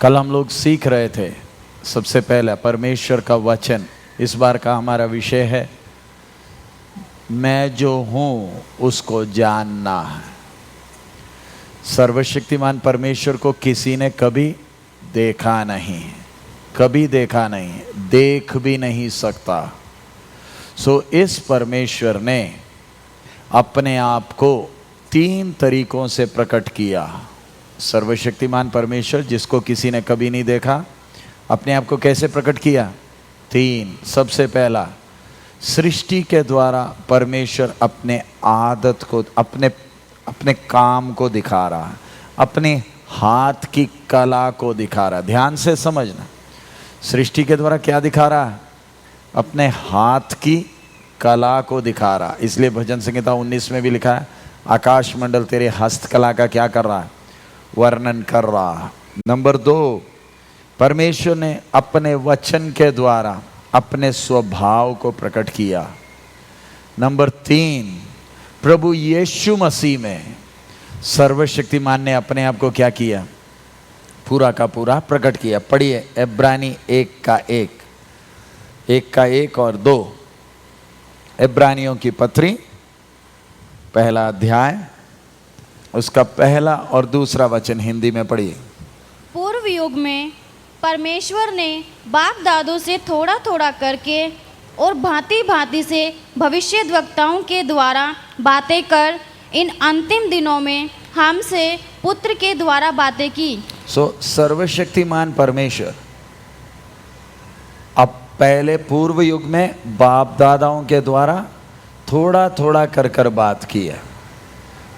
कल हम लोग सीख रहे थे सबसे पहले परमेश्वर का वचन। इस बार का हमारा विषय है मैं जो हूँ उसको जानना है। सर्वशक्तिमान परमेश्वर को किसी ने कभी देखा नहीं, कभी देखा नहीं, देख भी नहीं सकता। सो इस परमेश्वर ने अपने आप को 3 तरीकों से प्रकट किया। सर्वशक्तिमान परमेश्वर जिसको किसी ने कभी नहीं देखा, अपने आप को कैसे प्रकट किया? 3। सबसे पहला, सृष्टि के द्वारा परमेश्वर अपने आदत को, अपने काम को दिखा रहा है, अपने हाथ की कला को दिखा रहा है। ध्यान से समझना, सृष्टि के द्वारा क्या दिखा रहा है? अपने हाथ की कला को दिखा रहा। इसलिए भजन संहिता 19 में भी लिखा है, आकाश मंडल तेरे हस्तकला का क्या कर रहा है? वर्णन कर रहा। नंबर 2, परमेश्वर ने अपने वचन के द्वारा अपने स्वभाव को प्रकट किया। नंबर 3, प्रभु यीशु मसीह में सर्वशक्तिमान ने अपने आप को क्या किया? पूरा का पूरा प्रकट किया। पढ़िए इब्रानी 1 और 2। इब्रानियों की पत्री पहला अध्याय, उसका पहला और दूसरा वचन हिंदी में पढ़िए। पूर्व युग में परमेश्वर ने बाप दादों से थोड़ा थोड़ा करके और भांति भांति से भविष्यद्वक्ताओं के द्वारा बातें कर इन अंतिम दिनों में हमसे पुत्र के द्वारा बातें की। सर्वशक्तिमान परमेश्वर अब पहले पूर्व युग में बाप दादाओं के द्वारा थोड़ा थोड़ा कर बात किया,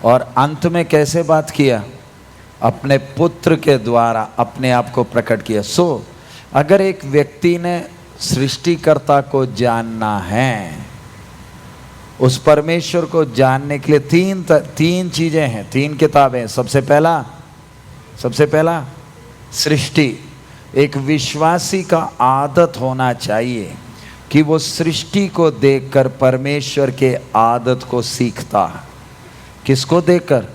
और अंत में कैसे बात किया? अपने पुत्र के द्वारा अपने आप को प्रकट किया। अगर एक व्यक्ति ने सृष्टिकर्ता को जानना है, उस परमेश्वर को जानने के लिए तीन चीजें हैं, 3 किताबें। सबसे पहला सृष्टि। एक विश्वासी का आदत होना चाहिए कि वो सृष्टि को देखकर परमेश्वर के आदत को सीखता। किसको देखकर?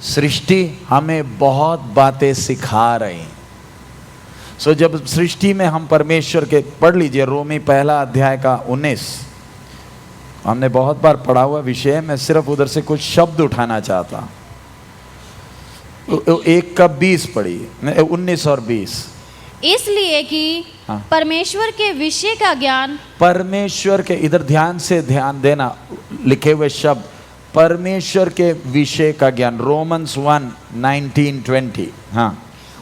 सृष्टि हमें बहुत बातें सिखा रही। जब सृष्टि में हम परमेश्वर के, पढ़ लीजिए रोमी 1 अध्याय का 19, हमने बहुत बार पढ़ा हुआ विषय है, मैं सिर्फ उधर से कुछ शब्द उठाना चाहता। 1 का 20 पढ़िए, 19 और 20। इसलिए कि परमेश्वर के विषय का ज्ञान, परमेश्वर के, इधर ध्यान से ध्यान देना, लिखे हुए शब्द परमेश्वर के विषय का ज्ञान। रोमन्स 1:19-20।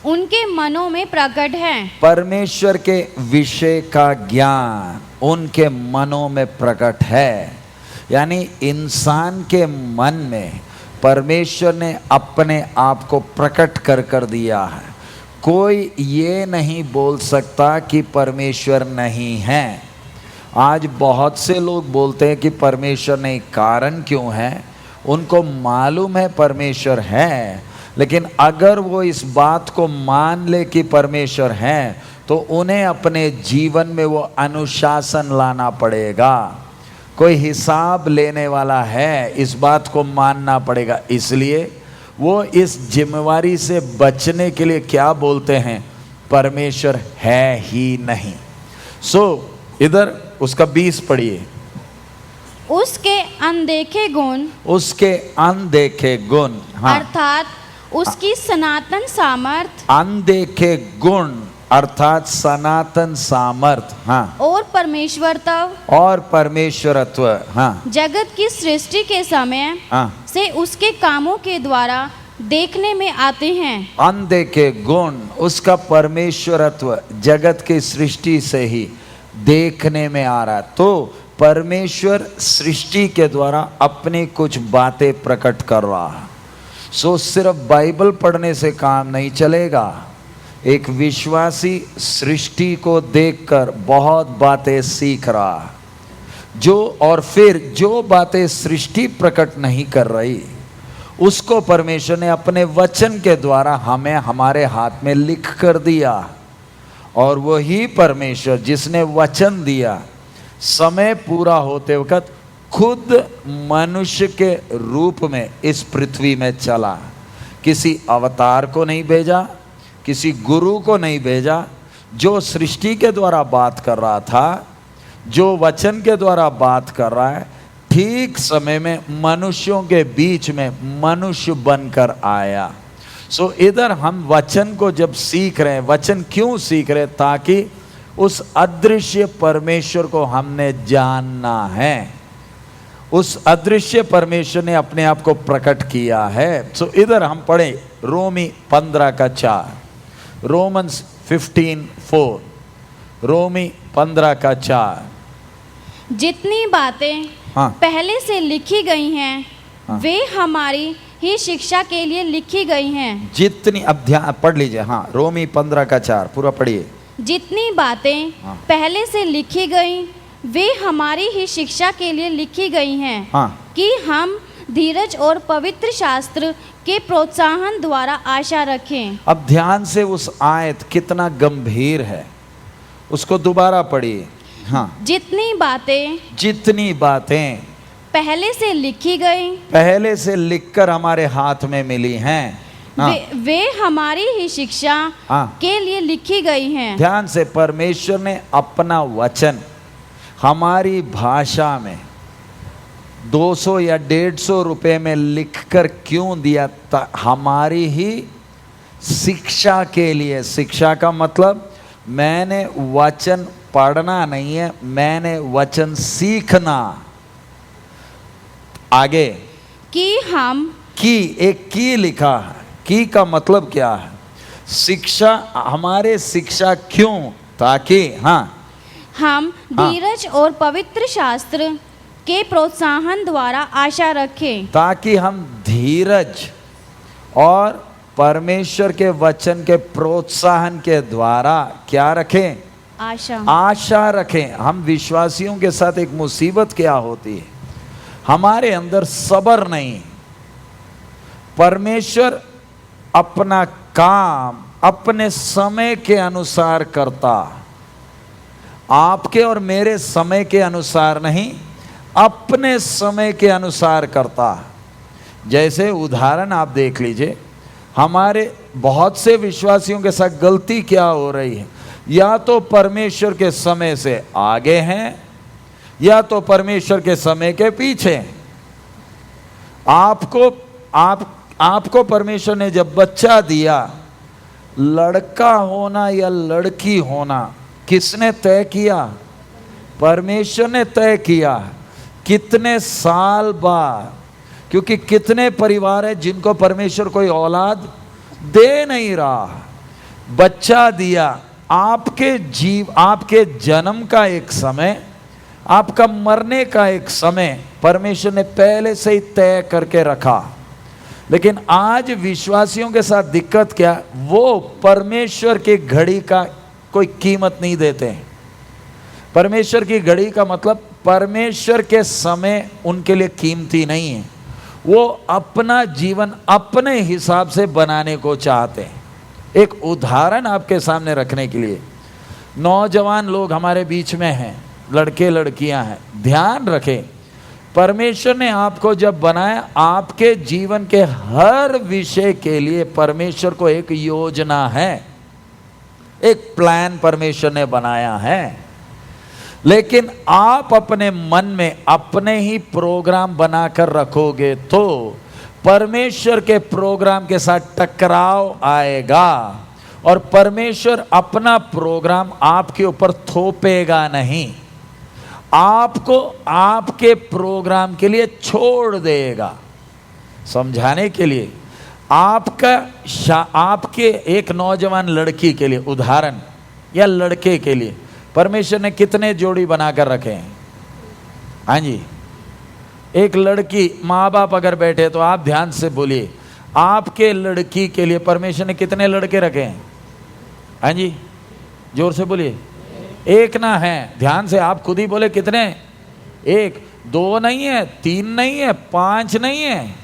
उनके मनों में प्रकट है। परमेश्वर के विषय का ज्ञान उनके मनों में प्रकट है। यानी इंसान के मन में परमेश्वर ने अपने आप को प्रकट कर दिया है। कोई ये नहीं बोल सकता कि परमेश्वर नहीं है। आज बहुत से लोग बोलते हैं कि परमेश्वर नहीं, कारण क्यों है? उनको मालूम है परमेश्वर है, लेकिन अगर वो इस बात को मान ले कि परमेश्वर है, तो उन्हें अपने जीवन में वो अनुशासन लाना पड़ेगा। कोई हिसाब लेने वाला है, इस बात को मानना पड़ेगा। इसलिए वो इस जिम्मेवारी से बचने के लिए क्या बोलते हैं? परमेश्वर है ही नहीं। इधर उसका 20 पढ़िए। उसके अनदेखे गुण, उसके अनदेखे गुण, अर्थात उसकी सनातन सामर्थ, अनदेखे गुण अर्थात सनातन सामर्थ, और परमेश्वरत्व, जगत की सृष्टि के समय से उसके कामों के द्वारा देखने में आते हैं। अनदेखे गुण, उसका परमेश्वरत्व जगत की सृष्टि से ही देखने में आ रहा। तो परमेश्वर सृष्टि के द्वारा अपनी कुछ बातें प्रकट कर रहा है। सिर्फ बाइबल पढ़ने से काम नहीं चलेगा। एक विश्वासी सृष्टि को देखकर बहुत बातें सीख रहा है, और फिर जो बातें सृष्टि प्रकट नहीं कर रही, उसको परमेश्वर ने अपने वचन के द्वारा हमें हमारे हाथ में लिख कर दिया। और वही परमेश्वर जिसने वचन दिया, समय पूरा होते वक्त खुद मनुष्य के रूप में इस पृथ्वी में चला। किसी अवतार को नहीं भेजा, किसी गुरु को नहीं भेजा, जो सृष्टि के द्वारा बात कर रहा था, जो वचन के द्वारा बात कर रहा है, ठीक समय में मनुष्यों के बीच में मनुष्य बनकर आया। सो इधर हम वचन को जब सीख रहे हैं, वचन क्यों सीख रहे हैं? ताकि उस अदृश्य परमेश्वर को हमने जानना है। उस अदृश्य परमेश्वर ने अपने आप को प्रकट किया है। सो इधर हम पढ़े रोमी 15:4, रोमन्स 15:4, रोमी 15:4। जितनी बातें हाँ। पहले से लिखी गई हैं, हाँ। वे हमारी ही शिक्षा के लिए लिखी गई हैं। जितनी, अब ध्यान पढ़ लीजिए, हाँ, रोमी 15:4 पूरा पढ़िए। जितनी बातें हाँ। पहले से लिखी गई, वे हमारी ही शिक्षा के लिए लिखी गई हैं, हाँ। कि हम धीरज और पवित्र शास्त्र के प्रोत्साहन द्वारा आशा रखें। अब ध्यान से उस आयत कितना गंभीर है, उसको दोबारा पढ़िए। हाँ। जितनी बातें जितनी बातें पहले से लिखी गई, पहले से लिखकर हमारे हाथ में मिली हैं, हाँ। वे हमारी ही शिक्षा हाँ। के लिए लिखी गई हैं। ध्यान से, परमेश्वर ने अपना वचन हमारी भाषा में 200 या 150 रुपए में लिखकर क्यों दिया? हमारी ही शिक्षा के लिए। शिक्षा का मतलब मैंने वचन पढ़ना नहीं है, मैंने वचन सीखना। आगे कि हम, की, एक की लिखा है। की का मतलब क्या है? शिक्षा, हमारे शिक्षा क्यों? ताकि हम हाँ। धीरज और पवित्र शास्त्र के प्रोत्साहन द्वारा आशा रखें। ताकि हम धीरज और परमेश्वर के वचन के प्रोत्साहन के द्वारा क्या रखें? आशा रखें। हम विश्वासियों के साथ एक मुसीबत क्या होती है? हमारे अंदर सब्र नहीं। परमेश्वर अपना काम अपने समय के अनुसार करता, आपके और मेरे समय के अनुसार नहीं, अपने समय के अनुसार करता। जैसे उदाहरण आप देख लीजिए, हमारे बहुत से विश्वासियों के साथ गलती क्या हो रही है? या तो परमेश्वर के समय से आगे हैं, या तो परमेश्वर के समय के पीछे। आपको परमेश्वर ने जब बच्चा दिया, लड़का होना या लड़की होना किसने तय किया? परमेश्वर ने तय किया। कितने साल बाद? क्योंकि कितने परिवार हैं जिनको परमेश्वर कोई औलाद दे नहीं रहा। बच्चा दिया, आपके जन्म का एक समय, आपका मरने का एक समय परमेश्वर ने पहले से ही तय करके रखा। लेकिन आज विश्वासियों के साथ दिक्कत क्या? वो परमेश्वर की घड़ी का कोई कीमत नहीं देते हैं। परमेश्वर की घड़ी का मतलब परमेश्वर के समय उनके लिए कीमती नहीं है। वो अपना जीवन अपने हिसाब से बनाने को चाहते हैं। एक उदाहरण आपके सामने रखने के लिए, नौजवान लोग हमारे बीच में हैं, लड़के लड़कियां हैं, ध्यान रखें, परमेश्वर ने आपको जब बनाया, आपके जीवन के हर विषय के लिए परमेश्वर को एक योजना है, एक प्लान परमेश्वर ने बनाया है। लेकिन आप अपने मन में अपने ही प्रोग्राम बनाकर रखोगे तो परमेश्वर के प्रोग्राम के साथ टकराव आएगा, और परमेश्वर अपना प्रोग्राम आपके ऊपर थोपेगा नहीं, आपको आपके प्रोग्राम के लिए छोड़ देगा। समझाने के लिए, आपके एक नौजवान लड़की के लिए उदाहरण, या लड़के के लिए परमेश्वर ने कितने जोड़ी बनाकर रखे हैं? हाँ जी, एक लड़की, माँ बाप अगर बैठे तो आप ध्यान से बोलिए, आपके लड़की के लिए परमेश्वर ने कितने लड़के रखे हैं? हाँ जी, जोर से बोलिए। एक ना है, ध्यान से आप खुद ही बोले कितने? एक, दो नहीं है, तीन नहीं है, पांच नहीं है।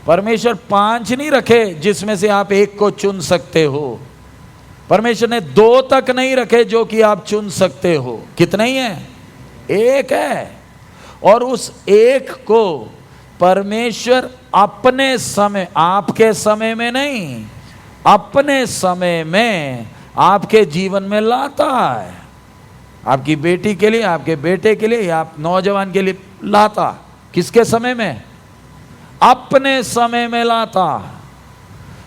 परमेश्वर पांच नहीं रखे जिसमें से आप एक को चुन सकते हो। परमेश्वर ने दो तक नहीं रखे जो कि आप चुन सकते हो। कितने ही है? एक है। और उस एक को परमेश्वर अपने समय, आपके समय में नहीं, अपने समय में आपके जीवन में लाता है, आपकी बेटी के लिए, आपके बेटे के लिए, या आप नौजवान के लिए लाता। किसके समय में? अपने समय में लाता।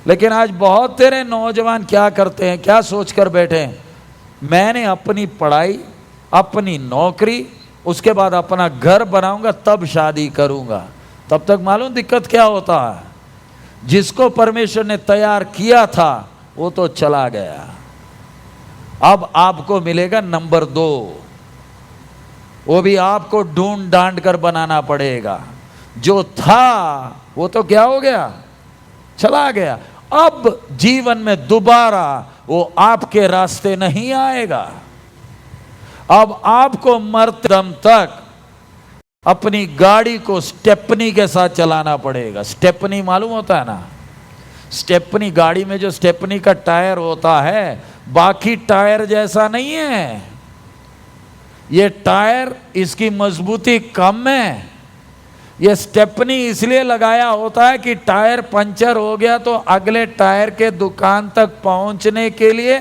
लेकिन आज बहुत तेरे नौजवान क्या करते हैं, क्या सोचकर बैठे हैं, मैंने अपनी पढ़ाई, अपनी नौकरी, उसके बाद अपना घर बनाऊंगा तब शादी करूंगा। तब तक मालूम दिक्कत क्या होता है, जिसको परमेश्वर ने तैयार किया था वो तो चला गया। अब आपको मिलेगा नंबर 2, वो भी आपको ढूंढ डांड कर बनाना पड़ेगा। जो था वो तो क्या हो गया, चला गया। अब जीवन में दोबारा वो आपके रास्ते नहीं आएगा। अब आपको मरते दम तक अपनी गाड़ी को स्टेपनी के साथ चलाना पड़ेगा। स्टेपनी मालूम होता है ना? स्टेपनी, गाड़ी में जो स्टेपनी का टायर होता है बाकी टायर जैसा नहीं है। ये टायर, इसकी मजबूती कम है। ये स्टेपनी इसलिए लगाया होता है कि टायर पंचर हो गया तो अगले टायर के दुकान तक पहुंचने के लिए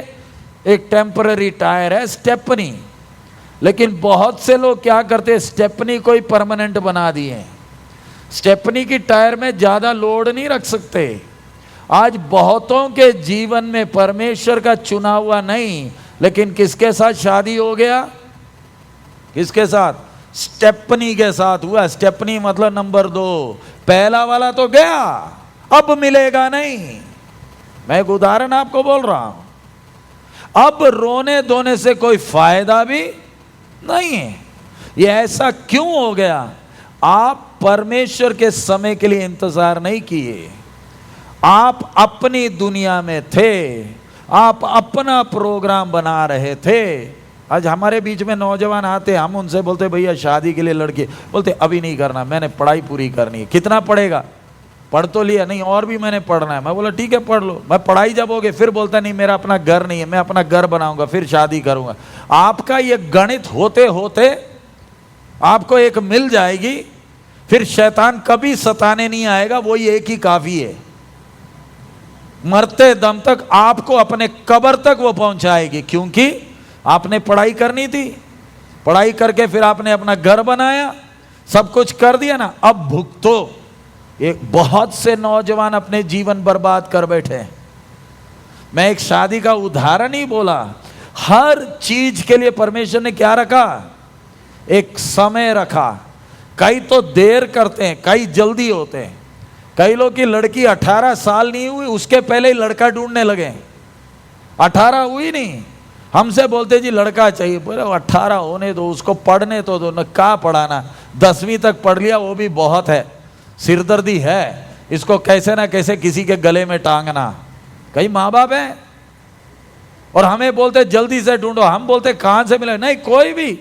एक टेम्पररी टायर है स्टेपनी। लेकिन बहुत से लोग क्या करते हैं, स्टेपनी को ही परमानेंट बना दिए। स्टेपनी की टायर में ज्यादा लोड नहीं रख सकते। आज बहुतों के जीवन में परमेश्वर का चुना हुआ नहीं, लेकिन किसके साथ शादी हो गया? किसके साथ? स्टेपनी के साथ हुआ। स्टेपनी मतलब नंबर 2। पहला वाला तो गया, अब मिलेगा नहीं। मैं एक उदाहरण आपको बोल रहा हूं। अब रोने धोने से कोई फायदा भी नहीं है। ये ऐसा क्यों हो गया? आप परमेश्वर के समय के लिए इंतजार नहीं किए। आप अपनी दुनिया में थे, आप अपना प्रोग्राम बना रहे थे। आज हमारे बीच में नौजवान आते, हम उनसे बोलते भैया शादी के लिए लड़के, बोलते अभी नहीं करना, मैंने पढ़ाई पूरी करनी है। कितना पढ़ेगा? पढ़ तो लिया, नहीं और भी मैंने पढ़ना है। मैं बोला ठीक है पढ़ लो। मैं पढ़ाई जब हो गई फिर बोलता नहीं मेरा अपना घर नहीं है, मैं अपना घर बनाऊंगा फिर शादी करूंगा। आपका ये गणित होते होते आपको एक मिल जाएगी, फिर शैतान कभी सताने नहीं आएगा, वही एक ही काफी है। मरते दम तक आपको अपने कब्र तक वो पहुंचाएगी, क्योंकि आपने पढ़ाई करनी थी। पढ़ाई करके फिर आपने अपना घर बनाया, सब कुछ कर दिया ना, अब भुगतो। एक बहुत से नौजवान अपने जीवन बर्बाद कर बैठे हैं। मैं एक शादी का उदाहरण ही बोला। हर चीज के लिए परमेश्वर ने क्या रखा? एक समय रखा। कई तो देर करते हैं, कई जल्दी होते हैं। कई लोग की लड़की 18 साल नहीं हुई उसके पहले ही लड़का ढूंढने लगे। 18 हुई नहीं, हमसे बोलते जी लड़का चाहिए। बोले 18 होने दो, उसको पढ़ने तो दो। न क्या पढ़ाना, 10वीं तक पढ़ लिया वो भी बहुत है। सिरदर्दी है, इसको कैसे ना कैसे किसी के गले में टांगना। कई माँ बाप हैं और हमें बोलते जल्दी से ढूंढो। हम बोलते कहां से मिले, नहीं कोई भी,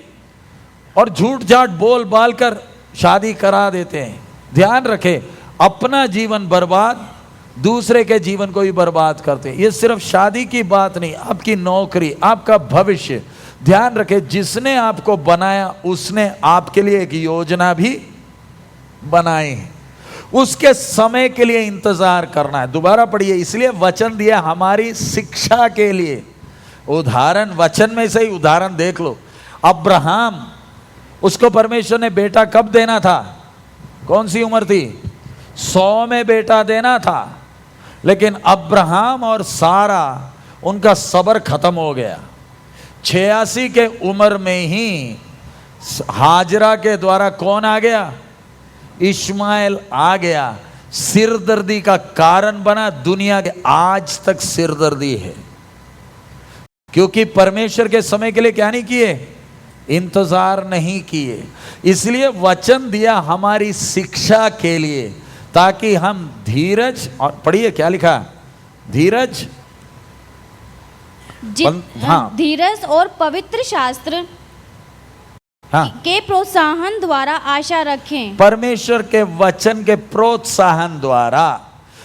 और झूठ झाट बोल बाल कर शादी करा देते हैं। ध्यान रखे, अपना जीवन बर्बाद, दूसरे के जीवन को भी बर्बाद करते हैं। ये सिर्फ शादी की बात नहीं, आपकी नौकरी, आपका भविष्य। ध्यान रखे, जिसने आपको बनाया उसने आपके लिए एक योजना भी बनाई है। उसके समय के लिए इंतजार करना है। दोबारा पढ़िए, इसलिए वचन दिया हमारी शिक्षा के लिए। उदाहरण वचन में से ही उदाहरण देख लो। अब्राहम, उसको परमेश्वर ने बेटा कब देना था? कौन सी उम्र थी? 100 में बेटा देना था। लेकिन अब्राहम और सारा, उनका सब्र खत्म हो गया। 86 के उम्र में ही हाजरा के द्वारा कौन आ गया? इश्माइल आ गया। सिरदर्दी का कारण बना। दुनिया के आज तक सिरदर्दी है, क्योंकि परमेश्वर के समय के लिए क्या नहीं किए? इंतजार नहीं किए। इसलिए वचन दिया हमारी शिक्षा के लिए, ताकि हम धीरज, और पढ़िए क्या लिखा? धीरज, हाँ, धीरज और पवित्र शास्त्र हाँ, के प्रोत्साहन द्वारा आशा रखें। परमेश्वर के वचन के प्रोत्साहन द्वारा,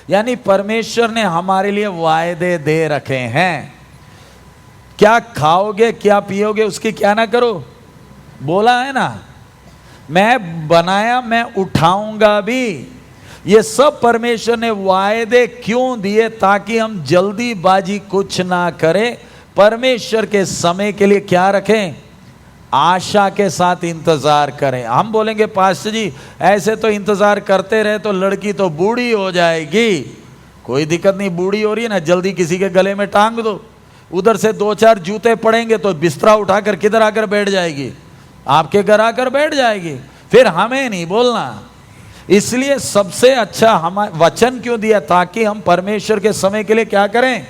यानी परमेश्वर ने हमारे लिए वायदे दे रखे हैं। क्या खाओगे क्या पियोगे उसकी क्या ना करो, बोला है ना। मैं बनाया, मैं उठाऊंगा भी। ये सब परमेश्वर ने वायदे क्यों दिए? ताकि हम जल्दीबाजी कुछ ना करें, परमेश्वर के समय के लिए क्या रखें? आशा के साथ इंतजार करें। हम बोलेंगे पास्टर जी ऐसे तो इंतजार करते रहे तो लड़की तो बूढ़ी हो जाएगी। कोई दिक्कत नहीं, बूढ़ी हो रही है ना, जल्दी किसी के गले में टांग दो, उधर से 2-4 जूते पड़ेंगे तो बिस्तरा उठाकर किधर आकर बैठ जाएगी? आपके घर आकर बैठ जाएगी। फिर हमें नहीं बोलना। इसलिए सबसे अच्छा हमारा वचन क्यों दिया? ताकि हम परमेश्वर के समय के लिए क्या करें?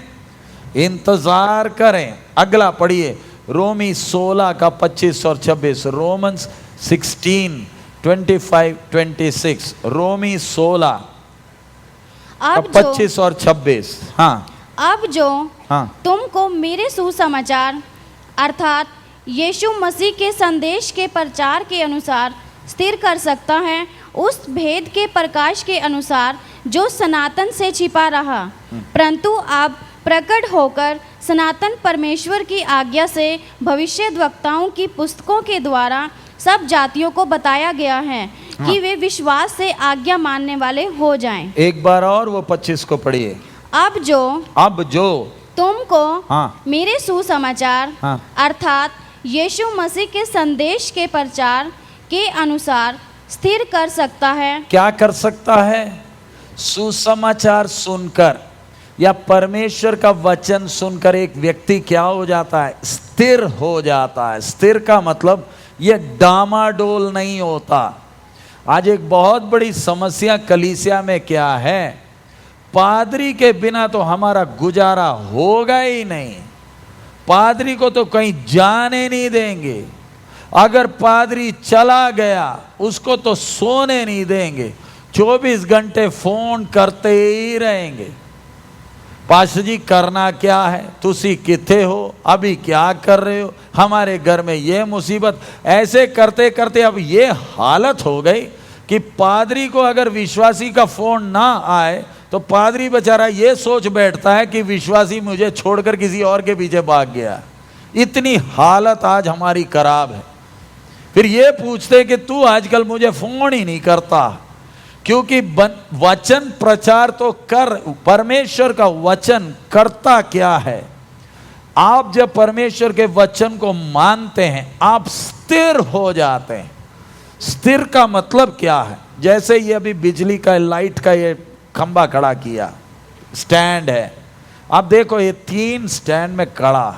इंतजार करें। अगला पढ़िए, रोमी 16 का 25 और 26। रोमन्स 16, 25, 26। रोमी 16 का 25 और 26। हाँ, अब जो हाँ, तुमको मेरे सुसमाचार अर्थात यीशु मसीह के संदेश के प्रचार के अनुसार स्थिर कर सकता है, उस भेद के प्रकाश के अनुसार जो सनातन से छिपा रहा, परंतु अब प्रकट होकर सनातन परमेश्वर की आज्ञा से भविष्यद्वक्ताओं की पुस्तकों के द्वारा सब जातियों को बताया गया है कि वे विश्वास से आज्ञा मानने वाले हो जाएं। एक बार और वो 25 को पढ़िए। अब जो तुमको हाँ, मेरे सुसमाचार हाँ, अर्थात यीशु मसीह के संदेश के प्रचार के अनुसार स्थिर कर सकता है। क्या कर सकता है? सुसमाचार सुनकर या परमेश्वर का वचन सुनकर एक व्यक्ति क्या हो जाता है? स्थिर हो जाता है। स्थिर का मतलब ये डामाडोल नहीं होता। आज एक बहुत बड़ी समस्या कलीसिया में क्या है? पादरी के बिना तो हमारा गुजारा होगा ही नहीं। पादरी को तो कहीं जाने नहीं देंगे। अगर पादरी चला गया उसको तो सोने नहीं देंगे, 24 घंटे फोन करते ही रहेंगे। पास्टर जी करना क्या है? तुसी किथे हो? अभी क्या कर रहे हो? हमारे घर में ये मुसीबत। ऐसे करते करते अब ये हालत हो गई कि पादरी को अगर विश्वासी का फोन ना आए तो पादरी बेचारा ये सोच बैठता है कि विश्वासी मुझे छोड़कर किसी और के पीछे भाग गया। इतनी हालत आज हमारी खराब है। फिर ये पूछते कि तू आजकल मुझे फोन ही नहीं करता, क्योंकि वचन प्रचार तो कर। परमेश्वर का वचन करता क्या है? आप जब परमेश्वर के वचन को मानते हैं आप स्थिर हो जाते हैं। स्थिर का मतलब क्या है? जैसे ये अभी बिजली का लाइट का ये खंबा खड़ा किया, स्टैंड है। आप देखो ये 3 स्टैंड में खड़ा,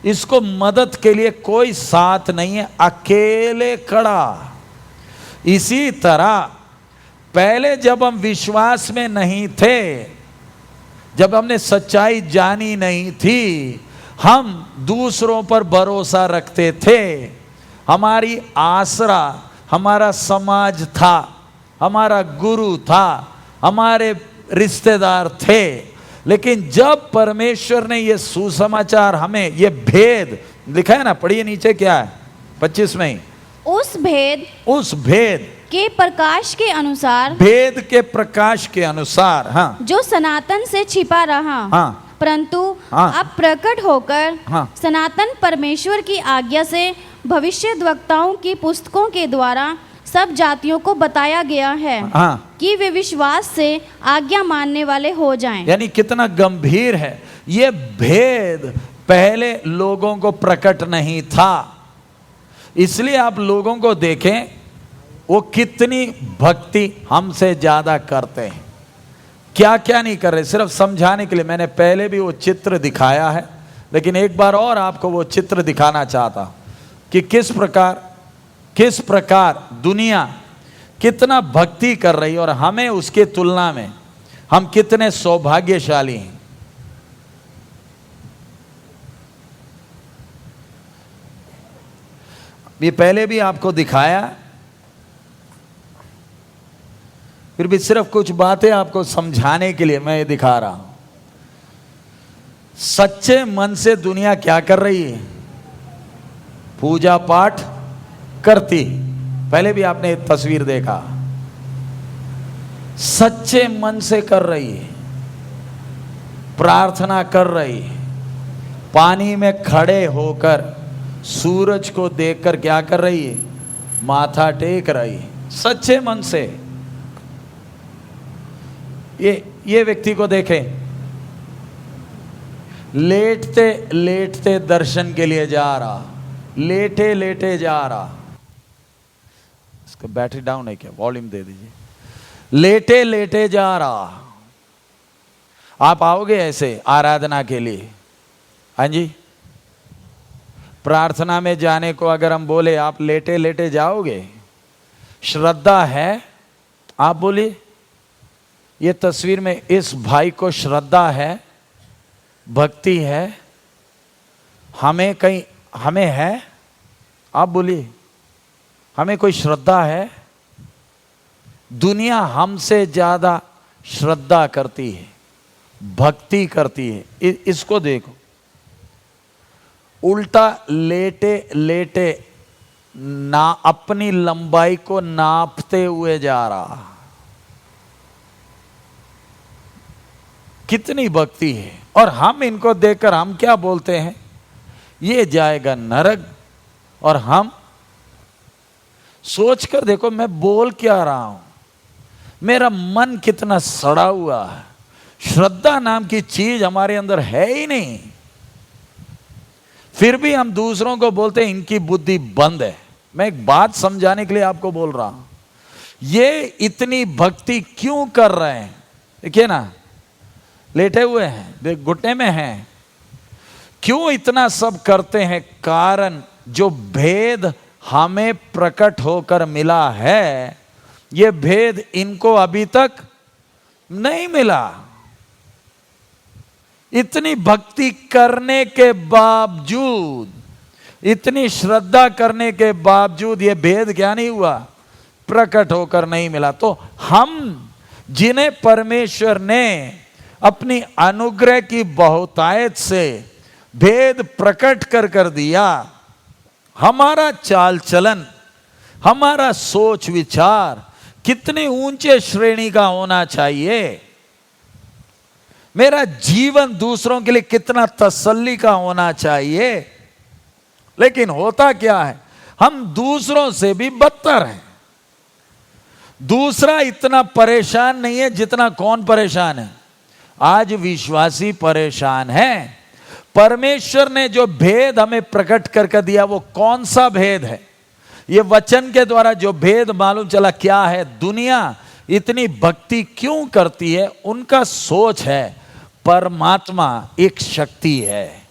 इसको मदद के लिए कोई साथ नहीं है, अकेले खड़ा। इसी तरह पहले जब हम विश्वास में नहीं थे, जब हमने सच्चाई जानी नहीं थी, हम दूसरों पर भरोसा रखते थे। हमारी आसरा हमारा समाज था, हमारा गुरु था, हमारे रिश्तेदार थे। लेकिन जब परमेश्वर ने ये सुसमाचार हमें, ये भेद लिखा है ना, पढ़िए नीचे क्या है 25 में ही, उस भेद के प्रकाश के अनुसार, भेद के प्रकाश के अनुसार, हाँ, जो सनातन से छिपा रहा, हाँ, परंतु हाँ, अब प्रकट होकर हाँ, सनातन परमेश्वर की आज्ञा से भविष्यद्वक्ताओं की पुस्तकों के द्वारा सब जातियों को बताया गया है, हाँ, कि वे विश्वास से आज्ञा मानने वाले हो जाएं। यानी कितना गंभीर है ये भेद। पहले लोगों को प्रकट नहीं था, इसलिए आप लोगों को देखें वो कितनी भक्ति हमसे ज्यादा करते हैं, क्या क्या नहीं कर रहे। सिर्फ समझाने के लिए मैंने पहले भी वो चित्र दिखाया है, लेकिन एक बार और आपको वो चित्र दिखाना चाहता कि किस प्रकार दुनिया कितना भक्ति कर रही और हमें उसके तुलना में हम कितने सौभाग्यशाली हैं। ये पहले भी आपको दिखाया, फिर भी सिर्फ कुछ बातें आपको समझाने के लिए मैं ये दिखा रहा हूं। सच्चे मन से दुनिया क्या कर रही है? पूजा पाठ करती। पहले भी आपने एक तस्वीर देखा, सच्चे मन से कर रही है, प्रार्थना कर रही है, पानी में खड़े होकर सूरज को देखकर क्या कर रही है? माथा टेक रही है, सच्चे मन से। ये व्यक्ति को देखें, लेटते लेटते दर्शन के लिए जा रहा, लेटे लेटे जा रहा। इसका बैटरी डाउन है क्या? वॉल्यूम दे दीजिए। लेटे लेटे जा रहा। आप आओगे ऐसे आराधना के लिए? हाँ जी, प्रार्थना में जाने को अगर हम बोले आप लेटे लेटे जाओगे? श्रद्धा है? आप बोलिए। ये तस्वीर में इस भाई को श्रद्धा है, भक्ति है, हमें है? आप बोलिए, हमें कोई श्रद्धा है? दुनिया हमसे ज्यादा श्रद्धा करती है, भक्ति करती है। इसको देखो, उल्टा लेटे लेटे ना अपनी लंबाई को नापते हुए जा रहा। कितनी भक्ति है। और हम इनको देखकर हम क्या बोलते हैं? ये जाएगा नरक। और हम सोचकर देखो मैं बोल क्या रहा हूं, मेरा मन कितना सड़ा हुआ है। श्रद्धा नाम की चीज हमारे अंदर है ही नहीं, फिर भी हम दूसरों को बोलते हैं इनकी बुद्धि बंद है। मैं एक बात समझाने के लिए आपको बोल रहा हूं, ये इतनी भक्ति क्यों कर रहे हैं? देखिए ना, लेटे हुए हैं, घुटने में हैं। क्यों इतना सब करते हैं? कारण जो भेद हमें प्रकट होकर मिला है, ये भेद इनको अभी तक नहीं मिला। इतनी भक्ति करने के बावजूद, इतनी श्रद्धा करने के बावजूद ये भेद क्या नहीं हुआ? प्रकट होकर नहीं मिला। तो हम जिन्हें परमेश्वर ने अपनी अनुग्रह की बहुतायत से भेद प्रकट कर दिया, हमारा चाल चलन, हमारा सोच विचार कितने ऊंचे श्रेणी का होना चाहिए। मेरा जीवन दूसरों के लिए कितना तसल्ली का होना चाहिए। लेकिन होता क्या है? हम दूसरों से भी बदतर हैं। दूसरा इतना परेशान नहीं है जितना कौन परेशान है? आज विश्वासी परेशान है। परमेश्वर ने जो भेद हमें प्रकट करके दिया, वो कौन सा भेद है? ये वचन के द्वारा जो भेद मालूम चला क्या है? दुनिया इतनी भक्ति क्यों करती है? उनका सोच है परमात्मा एक शक्ति है,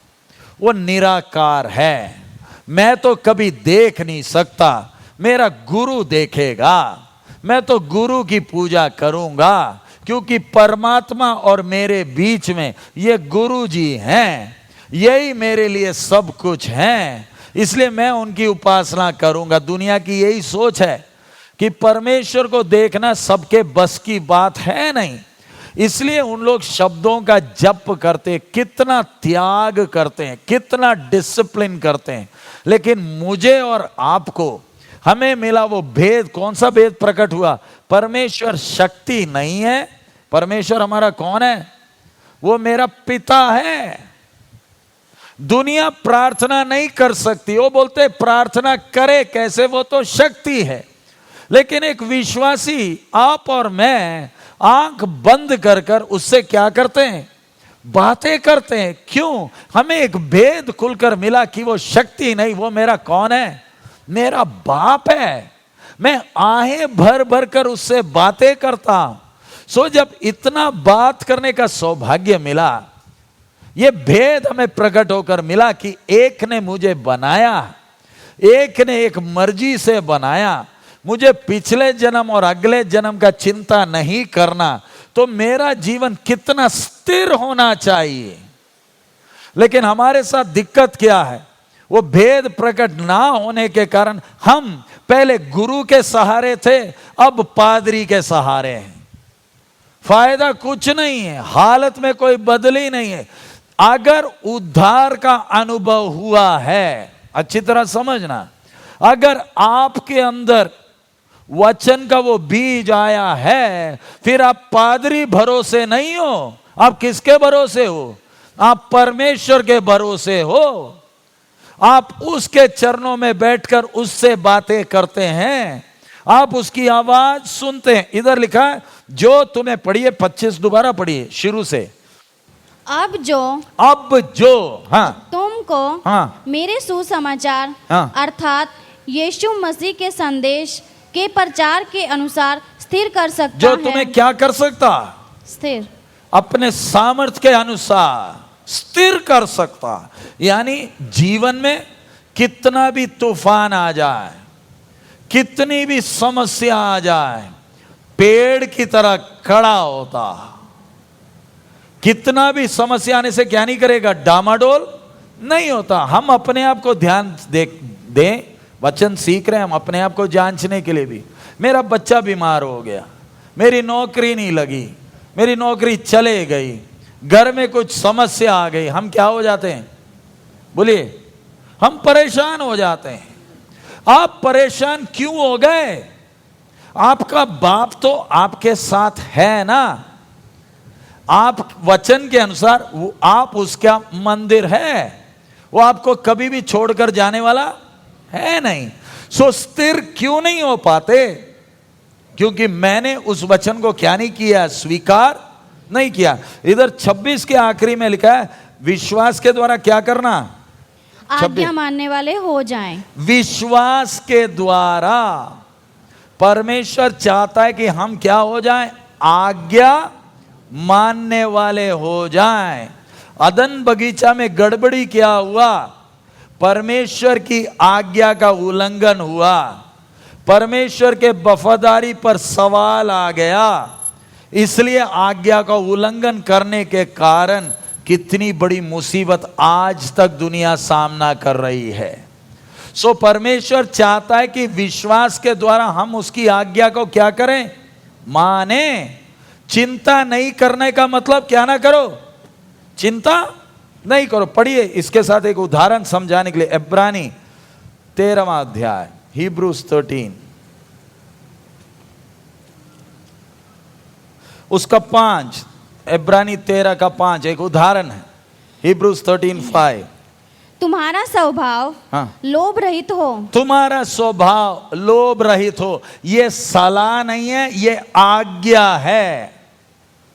वो निराकार है, मैं तो कभी देख नहीं सकता, मेरा गुरु देखेगा, मैं तो गुरु की पूजा करूंगा, क्योंकि परमात्मा और मेरे बीच में ये गुरु जी हैं, यही मेरे लिए सब कुछ हैं, इसलिए मैं उनकी उपासना करूंगा। दुनिया की यही सोच है कि परमेश्वर को देखना सबके बस की बात है नहीं, इसलिए उन लोग शब्दों का जप करते, कितना त्याग करते हैं, कितना डिसिप्लिन करते हैं। लेकिन मुझे और आपको, हमें मिला वो भेद। कौन सा भेद प्रकट हुआ? परमेश्वर शक्ति नहीं है। परमेश्वर हमारा कौन है? वो मेरा पिता है। दुनिया प्रार्थना नहीं कर सकती, वो बोलते प्रार्थना करे कैसे, वो तो शक्ति है। लेकिन एक विश्वासी, आप और मैं, आंख बंद कर कर उससे क्या करते हैं? बातें करते हैं। क्यों? हमें एक भेद खुलकर मिला कि वो शक्ति नहीं, वो मेरा कौन है? मेरा बाप है। मैं आहें भर भर कर उससे बातें करता हूं। सो जब इतना बात करने का सौभाग्य मिला, ये भेद हमें प्रकट होकर मिला कि एक ने मुझे बनाया, एक ने एक मर्जी से बनाया, मुझे पिछले जन्म और अगले जन्म का चिंता नहीं करना, तो मेरा जीवन कितना स्थिर होना चाहिए। लेकिन हमारे साथ दिक्कत क्या है? वो भेद प्रकट ना होने के कारण हम पहले गुरु के सहारे थे, अब पादरी के सहारे हैं। फायदा कुछ नहीं है, हालत में कोई बदली नहीं है। अगर उद्धार का अनुभव हुआ है, अच्छी तरह समझना, अगर आपके अंदर वचन का वो बीज आया है, फिर आप पादरी भरोसे नहीं हो। आप किसके भरोसे हो? आप परमेश्वर के भरोसे हो। आप उसके चरणों में बैठकर उससे बातें करते हैं, आप उसकी आवाज सुनते हैं। इधर लिखा है जो तुम्हें पढ़िए 25 दोबारा पढ़िए शुरू से। अब जो हाँ तुमको हाँ मेरे सुसमाचार हाँ। अर्थात यीशु मसीह के संदेश के प्रचार के अनुसार स्थिर कर सकता जो है। तुम्हें क्या कर सकता? स्थिर, अपने सामर्थ्य के अनुसार स्थिर कर सकता। यानी जीवन में कितना भी तूफान आ जाए, कितनी भी समस्या आ जाए, पेड़ की तरह खड़ा होता। कितना भी समस्या आने से क्या नहीं करेगा? डामाडोल नहीं होता। हम अपने आप को ध्यान दें, वचन सीख रहे हैं हम अपने आप को जांचने के लिए भी। मेरा बच्चा बीमार हो गया, मेरी नौकरी नहीं लगी, मेरी नौकरी चले गई, घर में कुछ समस्या आ गई, हम क्या हो जाते हैं? बोलिए, हम परेशान हो जाते हैं। आप परेशान क्यों हो गए? आपका बाप तो आपके साथ है ना। आप वचन के अनुसार आप उसका मंदिर है, वो आपको कभी भी छोड़कर जाने वाला है नहीं। सो स्थिर क्यों नहीं हो पाते? क्योंकि मैंने उस वचन को क्या नहीं किया? स्वीकार नहीं किया। इधर 26 के आखिरी में लिखा है विश्वास के द्वारा क्या करना? आज्ञा मानने वाले हो जाएं। विश्वास के द्वारा परमेश्वर चाहता है कि हम क्या हो जाएं? आज्ञा मानने वाले हो जाएं। अदन बगीचा में गड़बड़ी क्या हुआ? परमेश्वर की आज्ञा का उल्लंघन हुआ, परमेश्वर के वफादारी पर सवाल आ गया। इसलिए आज्ञा का उल्लंघन करने के कारण कितनी बड़ी मुसीबत आज तक दुनिया सामना कर रही है। सो परमेश्वर चाहता है कि विश्वास के द्वारा हम उसकी आज्ञा को क्या करें? माने। चिंता नहीं करने का मतलब क्या ना करो? चिंता नहीं करो। पढ़िए इसके साथ एक उदाहरण समझाने के लिए इब्रानी 13वां अध्याय, Hebrews 13 उसका 5, इब्रानी 13 का 5 एक उदाहरण है। Hebrews 13:5 तुम्हारा स्वभाव हाँ। लोभ रहित हो। तुम्हारा स्वभाव लोभ रहित हो। ये सलाह नहीं है, ये आज्ञा है।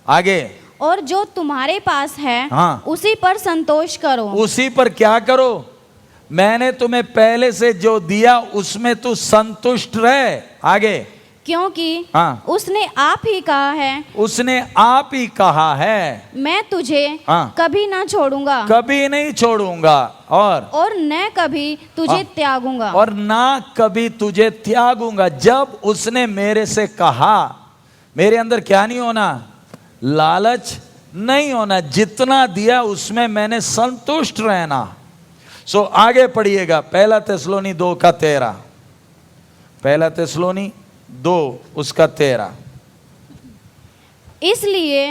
आगे, और जो तुम्हारे पास है हाँ। उसी पर संतोष करो। उसी पर क्या करो? मैंने तुम्हें पहले से जो दिया उसमें तू संतुष्ट रहे। आगे, क्योंकि हाँ। उसने आप ही कहा है, उसने आप ही कहा है, मैं तुझे हाँ। कभी ना छोड़ूंगा कभी नहीं छोड़ूंगा और न कभी तुझे हाँ। त्यागूंगा। और ना कभी तुझे त्यागूंगा। जब उसने मेरे से कहा, मेरे अंदर क्या नहीं होना? लालच नहीं होना। जितना दिया उसमें मैंने संतुष्ट रहना। सो आगे पढ़िएगा, पहला थिस्सलुनी 2 का 13, पहला थिस्सलुनी 2 उसका 13। इसलिए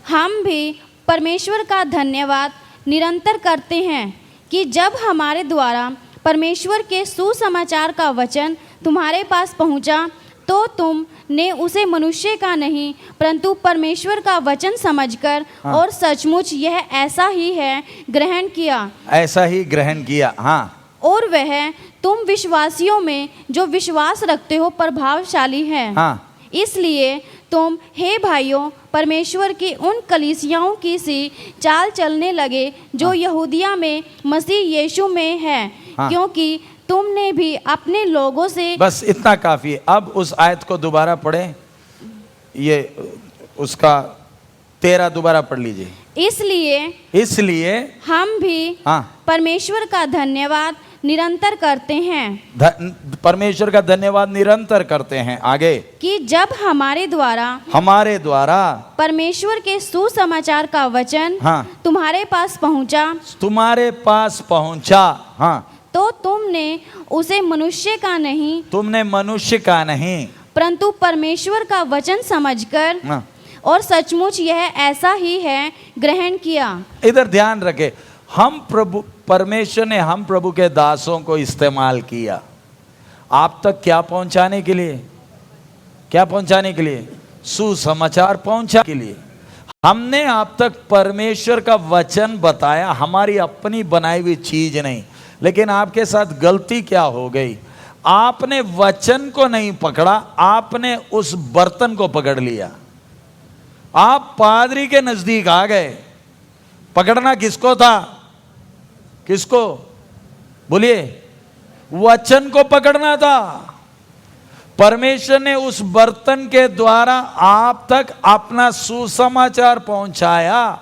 हम भी परमेश्वर का धन्यवाद निरंतर करते हैं कि जब हमारे द्वारा परमेश्वर के सुसमाचार का वचन तुम्हारे पास पहुंचा, तो तुमने उसे मनुष्य का नहीं परंतु परमेश्वर का वचन समझकर हाँ। और सचमुच यह ऐसा ही है ग्रहण किया। ऐसा ही ग्रहण किया। हाँ। और वह तुम विश्वासियों में जो विश्वास रखते हो प्रभावशाली है। हाँ। इसलिए तुम हे भाइयों परमेश्वर की उन कलीसियाओं की सी चाल चलने लगे जो हाँ। यहूदिया में मसीह यीशु में है। हाँ। क्योंकि तुमने भी अपने लोगों से। बस इतना काफी है। अब उस आयत को दोबारा पढ़ें, ये उसका 13 दोबारा पढ़ लीजिए। इसलिए हम भी हाँ। परमेश्वर का धन्यवाद निरंतर करते हैं। परमेश्वर का धन्यवाद निरंतर करते हैं। आगे, कि जब हमारे द्वारा परमेश्वर के सुसमाचार का वचन हाँ। तुम्हारे पास पहुंचा हाँ। तो तुमने उसे मनुष्य का नहीं परंतु परमेश्वर का वचन समझकर हाँ। और सचमुच यह ऐसा ही है ग्रहण किया। इधर ध्यान रखे, परमेश्वर ने हम प्रभु के दासों को इस्तेमाल किया आप तक क्या पहुंचाने के लिए? सुसमाचार पहुंचा के लिए। हमने आप तक परमेश्वर का वचन बताया, हमारी अपनी बनाई हुई चीज नहीं। लेकिन आपके साथ गलती क्या हो गई? आपने वचन को नहीं पकड़ा, आपने उस बर्तन को पकड़ लिया। आप पादरी के नजदीक आ गए, पकड़ना किसको था? किसको? बोलिए, वचन को पकड़ना था। परमेश्वर ने उस बर्तन के द्वारा आप तक अपना सुसमाचार पहुंचाया।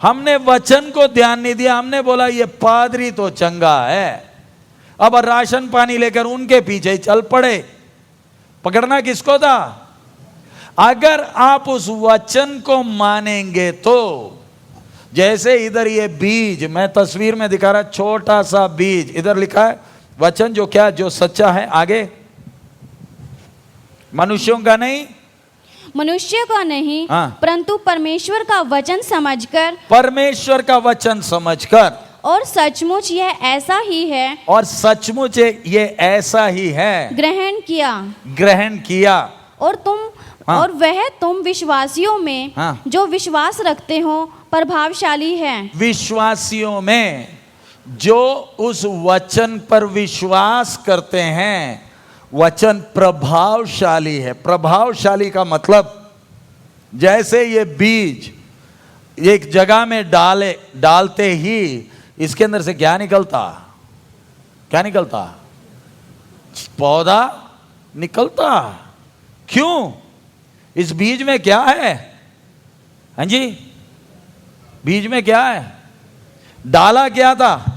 हमने वचन को ध्यान नहीं दिया, हमने बोला ये पादरी तो चंगा है, अब राशन पानी लेकर उनके पीछे चल पड़े। पकड़ना किसको था? अगर आप उस वचन को मानेंगे तो, जैसे इधर ये बीज मैं तस्वीर में दिखा रहा, छोटा सा बीज, इधर लिखा है वचन जो क्या, जो सच्चा है। आगे, मनुष्यों का नहीं, मनुष्य का नहीं, हाँ। परंतु परमेश्वर का वचन समझकर, परमेश्वर का वचन समझकर, और सचमुच यह ऐसा ही है, और सचमुच ये ऐसा ही है, ग्रहण किया। ग्रहण किया। और तुम, हाँ। और वह तुम विश्वासियों में, हाँ। जो विश्वास रखते हो, प्रभावशाली है। विश्वासियों में जो उस वचन पर विश्वास करते हैं, वचन प्रभावशाली है। प्रभावशाली का मतलब, जैसे ये बीज एक जगह में डालते ही इसके अंदर से क्या निकलता? क्या निकलता? पौधा निकलता। क्यों? इस बीज में क्या है? हाँ जी, बीज में क्या है? डाला क्या था?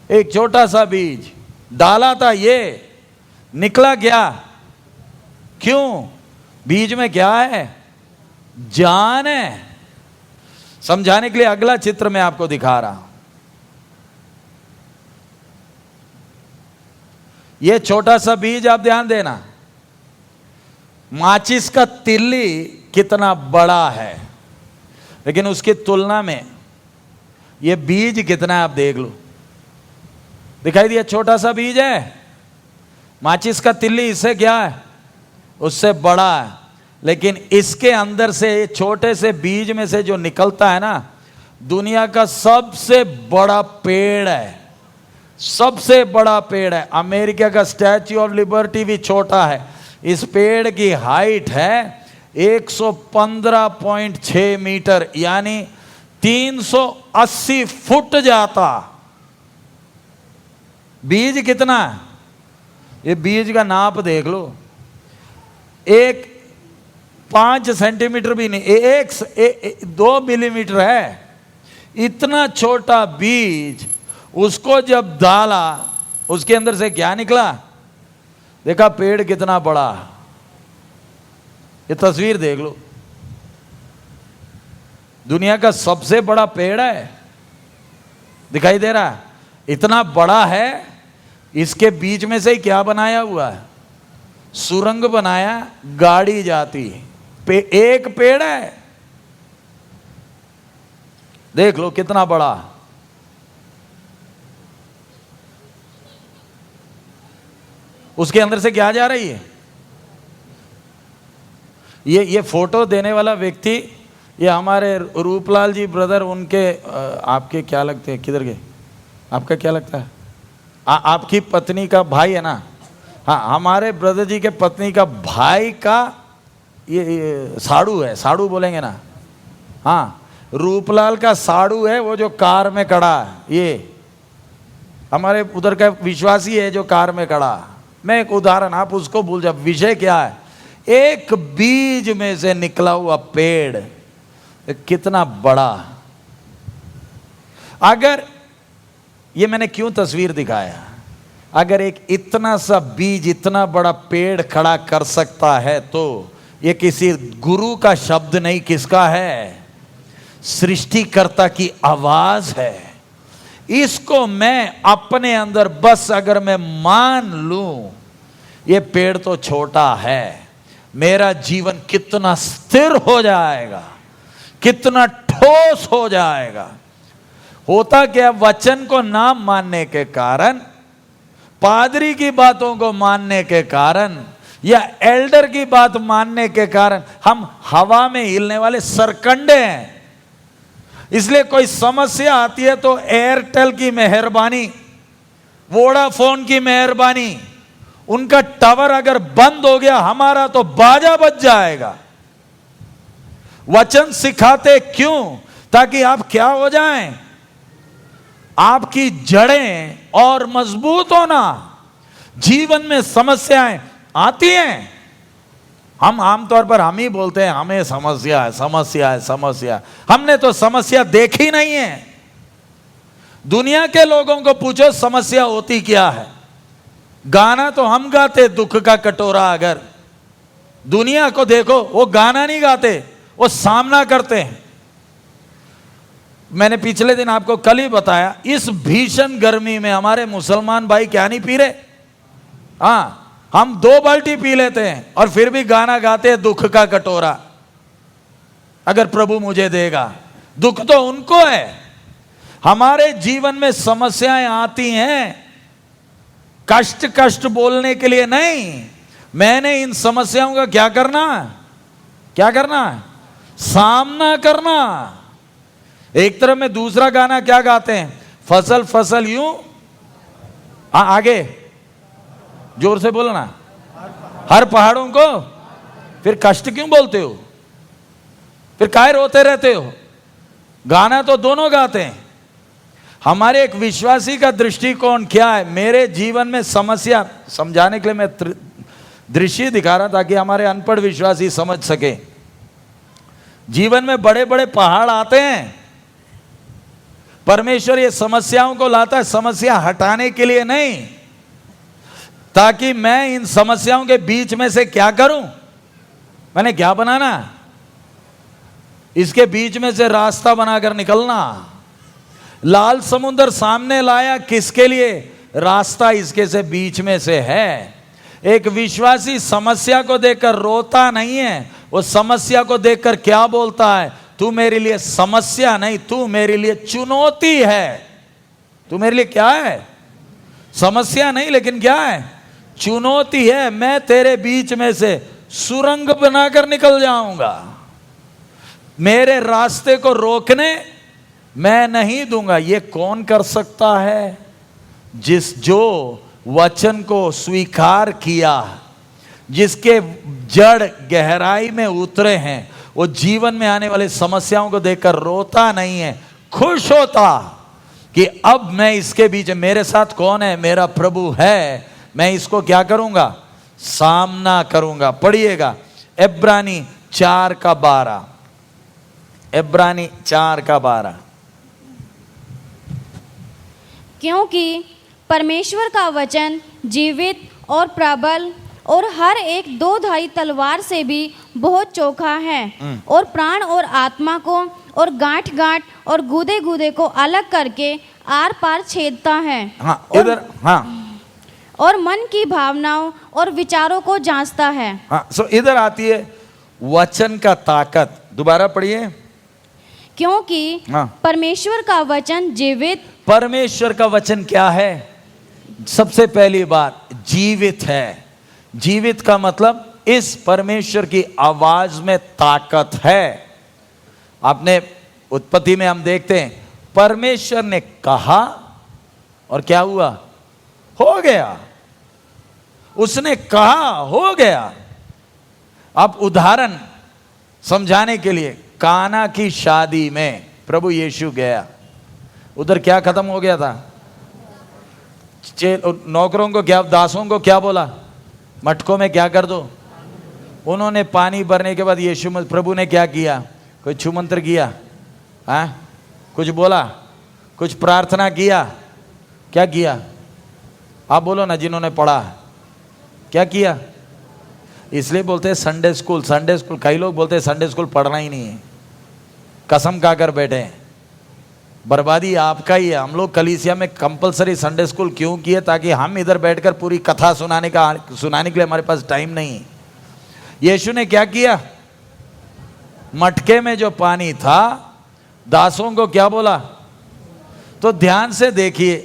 एक छोटा सा बीज डाला था, ये निकला क्या? क्यों? बीज में क्या है? जान है। समझाने के लिए अगला चित्र मैं आपको दिखा रहा हूं। ये छोटा सा बीज आप ध्यान देना, माचिस का तिल्ली कितना बड़ा है, लेकिन उसकी तुलना में ये बीज कितना है आप देख लो। दिखाई दिया? छोटा सा बीज है, माचिस का तिल्ली इससे क्या है? उससे बड़ा है, लेकिन इसके अंदर से छोटे से बीज में से जो निकलता है ना, दुनिया का सबसे बड़ा पेड़ है। सबसे बड़ा पेड़ है। अमेरिका का स्टैच्यू ऑफ लिबर्टी भी छोटा है। इस पेड़ की हाइट है 115.6 मीटर, यानी 380 फुट जाता। बीज कितना है? ये बीज का नाप देख लो, 5 सेंटीमीटर भी नहीं, 2 मिलीमीटर है। इतना छोटा बीज, उसको जब डाला, उसके अंदर से क्या निकला? देखा पेड़ कितना बड़ा? ये तस्वीर देख लो, दुनिया का सबसे बड़ा पेड़ है। दिखाई दे रहा है? इतना बड़ा है। इसके बीच में से ही क्या बनाया हुआ है? सुरंग बनाया, गाड़ी जाती। एक पेड़ है, देख लो कितना बड़ा। उसके अंदर से क्या जा रही है? ये फोटो देने वाला व्यक्ति, ये हमारे रूपलाल जी ब्रदर, उनके आपके क्या लगते हैं? किधर गए? आपका क्या लगता है? आपकी पत्नी का भाई है ना? हाँ, हमारे ब्रदर जी के पत्नी का भाई का ये साड़ू है। साड़ू बोलेंगे ना? हाँ, रूपलाल का साड़ू है, वो जो कार में खड़ा है। ये हमारे उधर का विश्वासी है जो कार में खड़ा। मैं एक उदाहरण, आप उसको भूल जाओ। विषय क्या है? एक बीज में से निकला हुआ पेड़ कितना बड़ा। अगर ये मैंने क्यों तस्वीर दिखाया, अगर एक इतना सा बीज इतना बड़ा पेड़ खड़ा कर सकता है, तो ये किसी गुरु का शब्द नहीं, किसका है? सृष्टिकर्ता की आवाज है। इसको मैं अपने अंदर बस अगर मैं मान लूं, ये पेड़ तो छोटा है, मेरा जीवन कितना स्थिर हो जाएगा, कितना ठोस हो जाएगा। होता क्या? वचन को ना मानने के कारण, पादरी की बातों को मानने के कारण, या एल्डर की बात मानने के कारण हम हवा में हिलने वाले सरकंडे हैं। इसलिए कोई समस्या आती है तो एयरटेल की मेहरबानी, वोडाफोन की मेहरबानी, उनका टावर अगर बंद हो गया, हमारा तो बाजा बज जाएगा। वचन सिखाते क्यों? ताकि आप क्या हो जाएं? आपकी जड़ें और मजबूत होना। जीवन में समस्याएं आती हैं, हम आमतौर पर हम ही बोलते हैं हमें समस्या है, समस्या है, समस्या। हमने तो समस्या देखी नहीं है। दुनिया के लोगों को पूछो समस्या होती क्या है। गाना तो हम गाते दुख का कटोरा, अगर दुनिया को देखो वो गाना नहीं गाते, वो सामना करते हैं। मैंने पिछले दिन आपको कल ही बताया, इस भीषण गर्मी में हमारे मुसलमान भाई क्या नहीं पी रहे? हाँ, हम 2 बाल्टी पी लेते हैं और फिर भी गाना गाते हैं दुख का कटोरा, अगर प्रभु मुझे देगा। दुख तो उनको है। हमारे जीवन में समस्याएं आती हैं, कष्ट कष्ट बोलने के लिए नहीं। मैंने इन समस्याओं का क्या करना है? क्या करना है? सामना करना। एक तरफ में दूसरा गाना क्या गाते हैं? फसल फसल यूं, आगे जोर से बोलो ना, हर पहाड़ों को। फिर कष्ट क्यों बोलते हो? फिर काहे रोते रहते हो? गाना तो दोनों गाते हैं। हमारे एक विश्वासी का दृष्टिकोण क्या है? मेरे जीवन में समस्या, समझाने के लिए मैं दृश्य दिखा रहा ताकि हमारे अनपढ़ विश्वासी समझ सके। जीवन में बड़े बड़े पहाड़ आते हैं, परमेश्वर ये समस्याओं को लाता है समस्या हटाने के लिए नहीं, ताकि मैं इन समस्याओं के बीच में से क्या करूं? मैंने क्या बनाना? इसके बीच में से रास्ता बनाकर निकलना। लाल समुद्र सामने लाया किसके लिए? रास्ता इसके से बीच में से है। एक विश्वासी समस्या को देखकर रोता नहीं है, वो समस्या को देखकर क्या बोलता है? तू मेरे लिए समस्या नहीं, तू मेरे लिए चुनौती है। तू मेरे लिए क्या है? समस्या नहीं, लेकिन क्या है? चुनौती है। मैं तेरे बीच में से सुरंग बनाकर निकल जाऊंगा। मेरे रास्ते को रोकने मैं नहीं दूंगा। ये कौन कर सकता है? जो वचन को स्वीकार किया, जिसके जड़ गहराई में उतरे हैं, वो जीवन में आने वाले समस्याओं को देखकर रोता नहीं है, खुश होता कि अब मैं इसके बीच, मेरे साथ कौन है? मेरा प्रभु है। मैं इसको क्या करूंगा? सामना करूंगा। पढ़िएगा इब्रानी 4:12। इब्रानी 4:12। क्योंकि परमेश्वर का वचन जीवित और प्रबल और हर एक 2-धारी तलवार से भी बहुत चोखा है, और प्राण और आत्मा को और गांठ गांठ और गूदे गूदे को अलग करके आर पार छेदता है। हाँ, इधर हाँ, और मन की भावनाओं और विचारों को जांचता है। हाँ, सो इधर आती है वचन का ताकत। दोबारा पढ़िए। क्योंकि हाँ, परमेश्वर का वचन जीवित। परमेश्वर का वचन क्या है? सबसे पहली बात, जीवित है। जीवित का मतलब इस परमेश्वर की आवाज में ताकत है। आपने उत्पत्ति में हम देखते हैं, परमेश्वर ने कहा और क्या हुआ? हो गया। उसने कहा, हो गया। अब उदाहरण समझाने के लिए, काना की शादी में प्रभु यीशु गया, उधर क्या खत्म हो गया था? नौकरों को क्या, दासों को क्या बोला? मटकों में क्या कर दो? उन्होंने पानी भरने के बाद यीशु प्रभु ने क्या किया? कोई छुमंत्र किया? हाँ, कुछ बोला? कुछ प्रार्थना किया? क्या किया? आप बोलो ना, जिन्होंने पढ़ा क्या किया? इसलिए बोलते हैं संडे स्कूल। संडे स्कूल, कई लोग बोलते हैं संडे स्कूल पढ़ना ही नहीं है, कसम खाकर बैठे हैं। बर्बादी आपका ही है। हम लोग कलीसिया में कंपलसरी संडे स्कूल क्यों किए? ताकि हम इधर बैठकर पूरी कथा सुनाने के लिए हमारे पास टाइम नहीं। यीशु ने क्या किया? मटके में जो पानी था, दासों को क्या बोला? तो ध्यान से देखिए,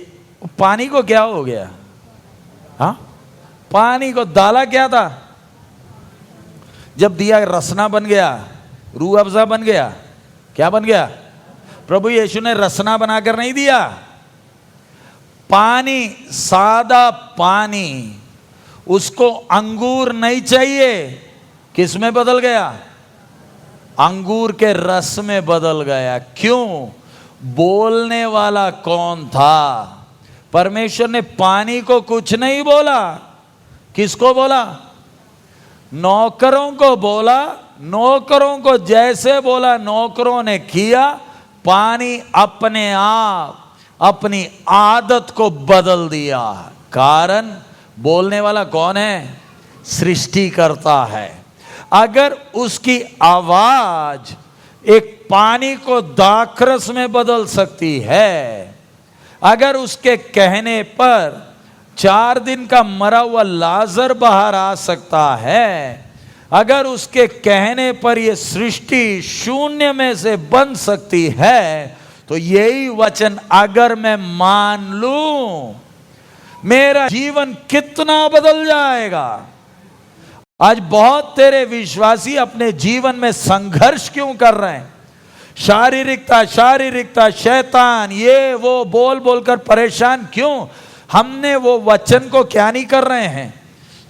पानी को क्या हो गया? हाँ, पानी को डाला क्या था? जब दिया रसना बन गया, रूह अफ़ज़ा बन गया। क्या बन गया? प्रभु यीशु ने रसना बनाकर नहीं दिया। पानी, सादा पानी, उसको अंगूर नहीं चाहिए, किस में बदल गया? अंगूर के रस में बदल गया। क्यों? बोलने वाला कौन था? परमेश्वर ने पानी को कुछ नहीं बोला। किसको बोला? नौकरों को बोला। नौकरों को जैसे बोला नौकरों ने किया। पानी अपने आप अपनी आदत को बदल दिया। कारण बोलने वाला कौन है? सृष्टिकर्ता है। अगर उसकी आवाज एक पानी को दाखरस में बदल सकती है, अगर उसके कहने पर 4 दिन का मरा हुआ लाजर बाहर आ सकता है, अगर उसके कहने पर यह सृष्टि शून्य में से बन सकती है, तो यही वचन अगर मैं मान लूं, मेरा जीवन कितना बदल जाएगा। आज बहुत तेरे विश्वासी अपने जीवन में संघर्ष क्यों कर रहे हैं? शारीरिकता, शैतान, ये वो बोल बोलकर परेशान क्यों? हमने वो वचन को क्या नहीं कर रहे हैं?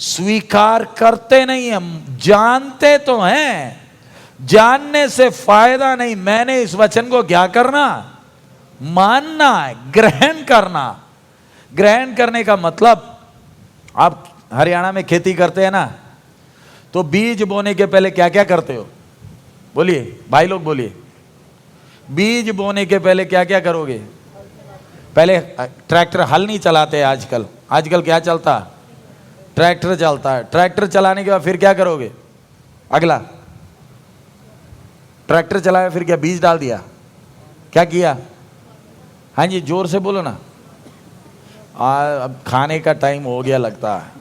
स्वीकार करते नहीं हम। जानते तो हैं, जानने से फायदा नहीं। मैंने इस वचन को क्या करना? मानना है, ग्रहण करना। ग्रहण करने का मतलब, आप हरियाणा में खेती करते हैं ना, तो बीज बोने के पहले क्या क्या करते हो? बोलिए भाई लोग, बोलिए। बीज बोने के पहले क्या क्या करोगे? पहले ट्रैक्टर, हल नहीं चलाते आजकल। आजकल क्या चलता? ट्रैक्टर चलता है। ट्रैक्टर चलाने के बाद फिर क्या करोगे? अगला ट्रैक्टर चलाया, फिर क्या? बीज डाल दिया। क्या किया? हाँ जी, जोर से बोलो ना। अब खाने का टाइम हो गया लगता है,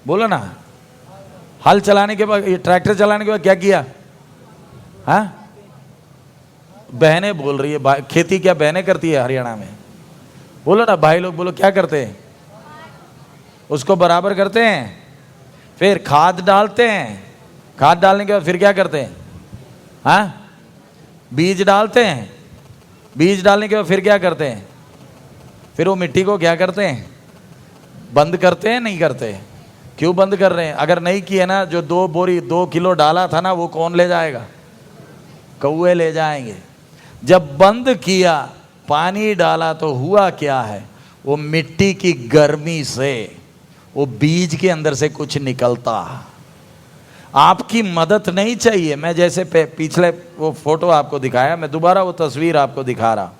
बोलो ना। हल चलाने के बाद, ट्रैक्टर चलाने के बाद क्या किया? हाँ, बहनें बोल रही है। खेती क्या बहनें करती है हरियाणा में? बोलो ना भाई लोग, बोलो। क्या करते हैं? उसको बराबर करते हैं, फिर खाद डालते हैं। खाद डालने के बाद फिर क्या करते हैं? हाँ, बीज डालते हैं। बीज डालने के बाद फिर क्या करते हैं? फिर वो मिट्टी को क्या करते हैं? बंद करते हैं, नहीं करते? क्यों बंद कर रहे हैं? अगर नहीं किए ना, जो 2 किलो डाला था ना, वो कौन ले जाएगा? कौवे ले जाएंगे। जब बंद किया, पानी डाला, तो हुआ क्या है? वो मिट्टी की गर्मी से वो बीज के अंदर से कुछ निकलता। आपकी मदद नहीं चाहिए। मैं जैसे पिछले वो फोटो आपको दिखाया, मैं दोबारा वो तस्वीर आपको दिखा रहा।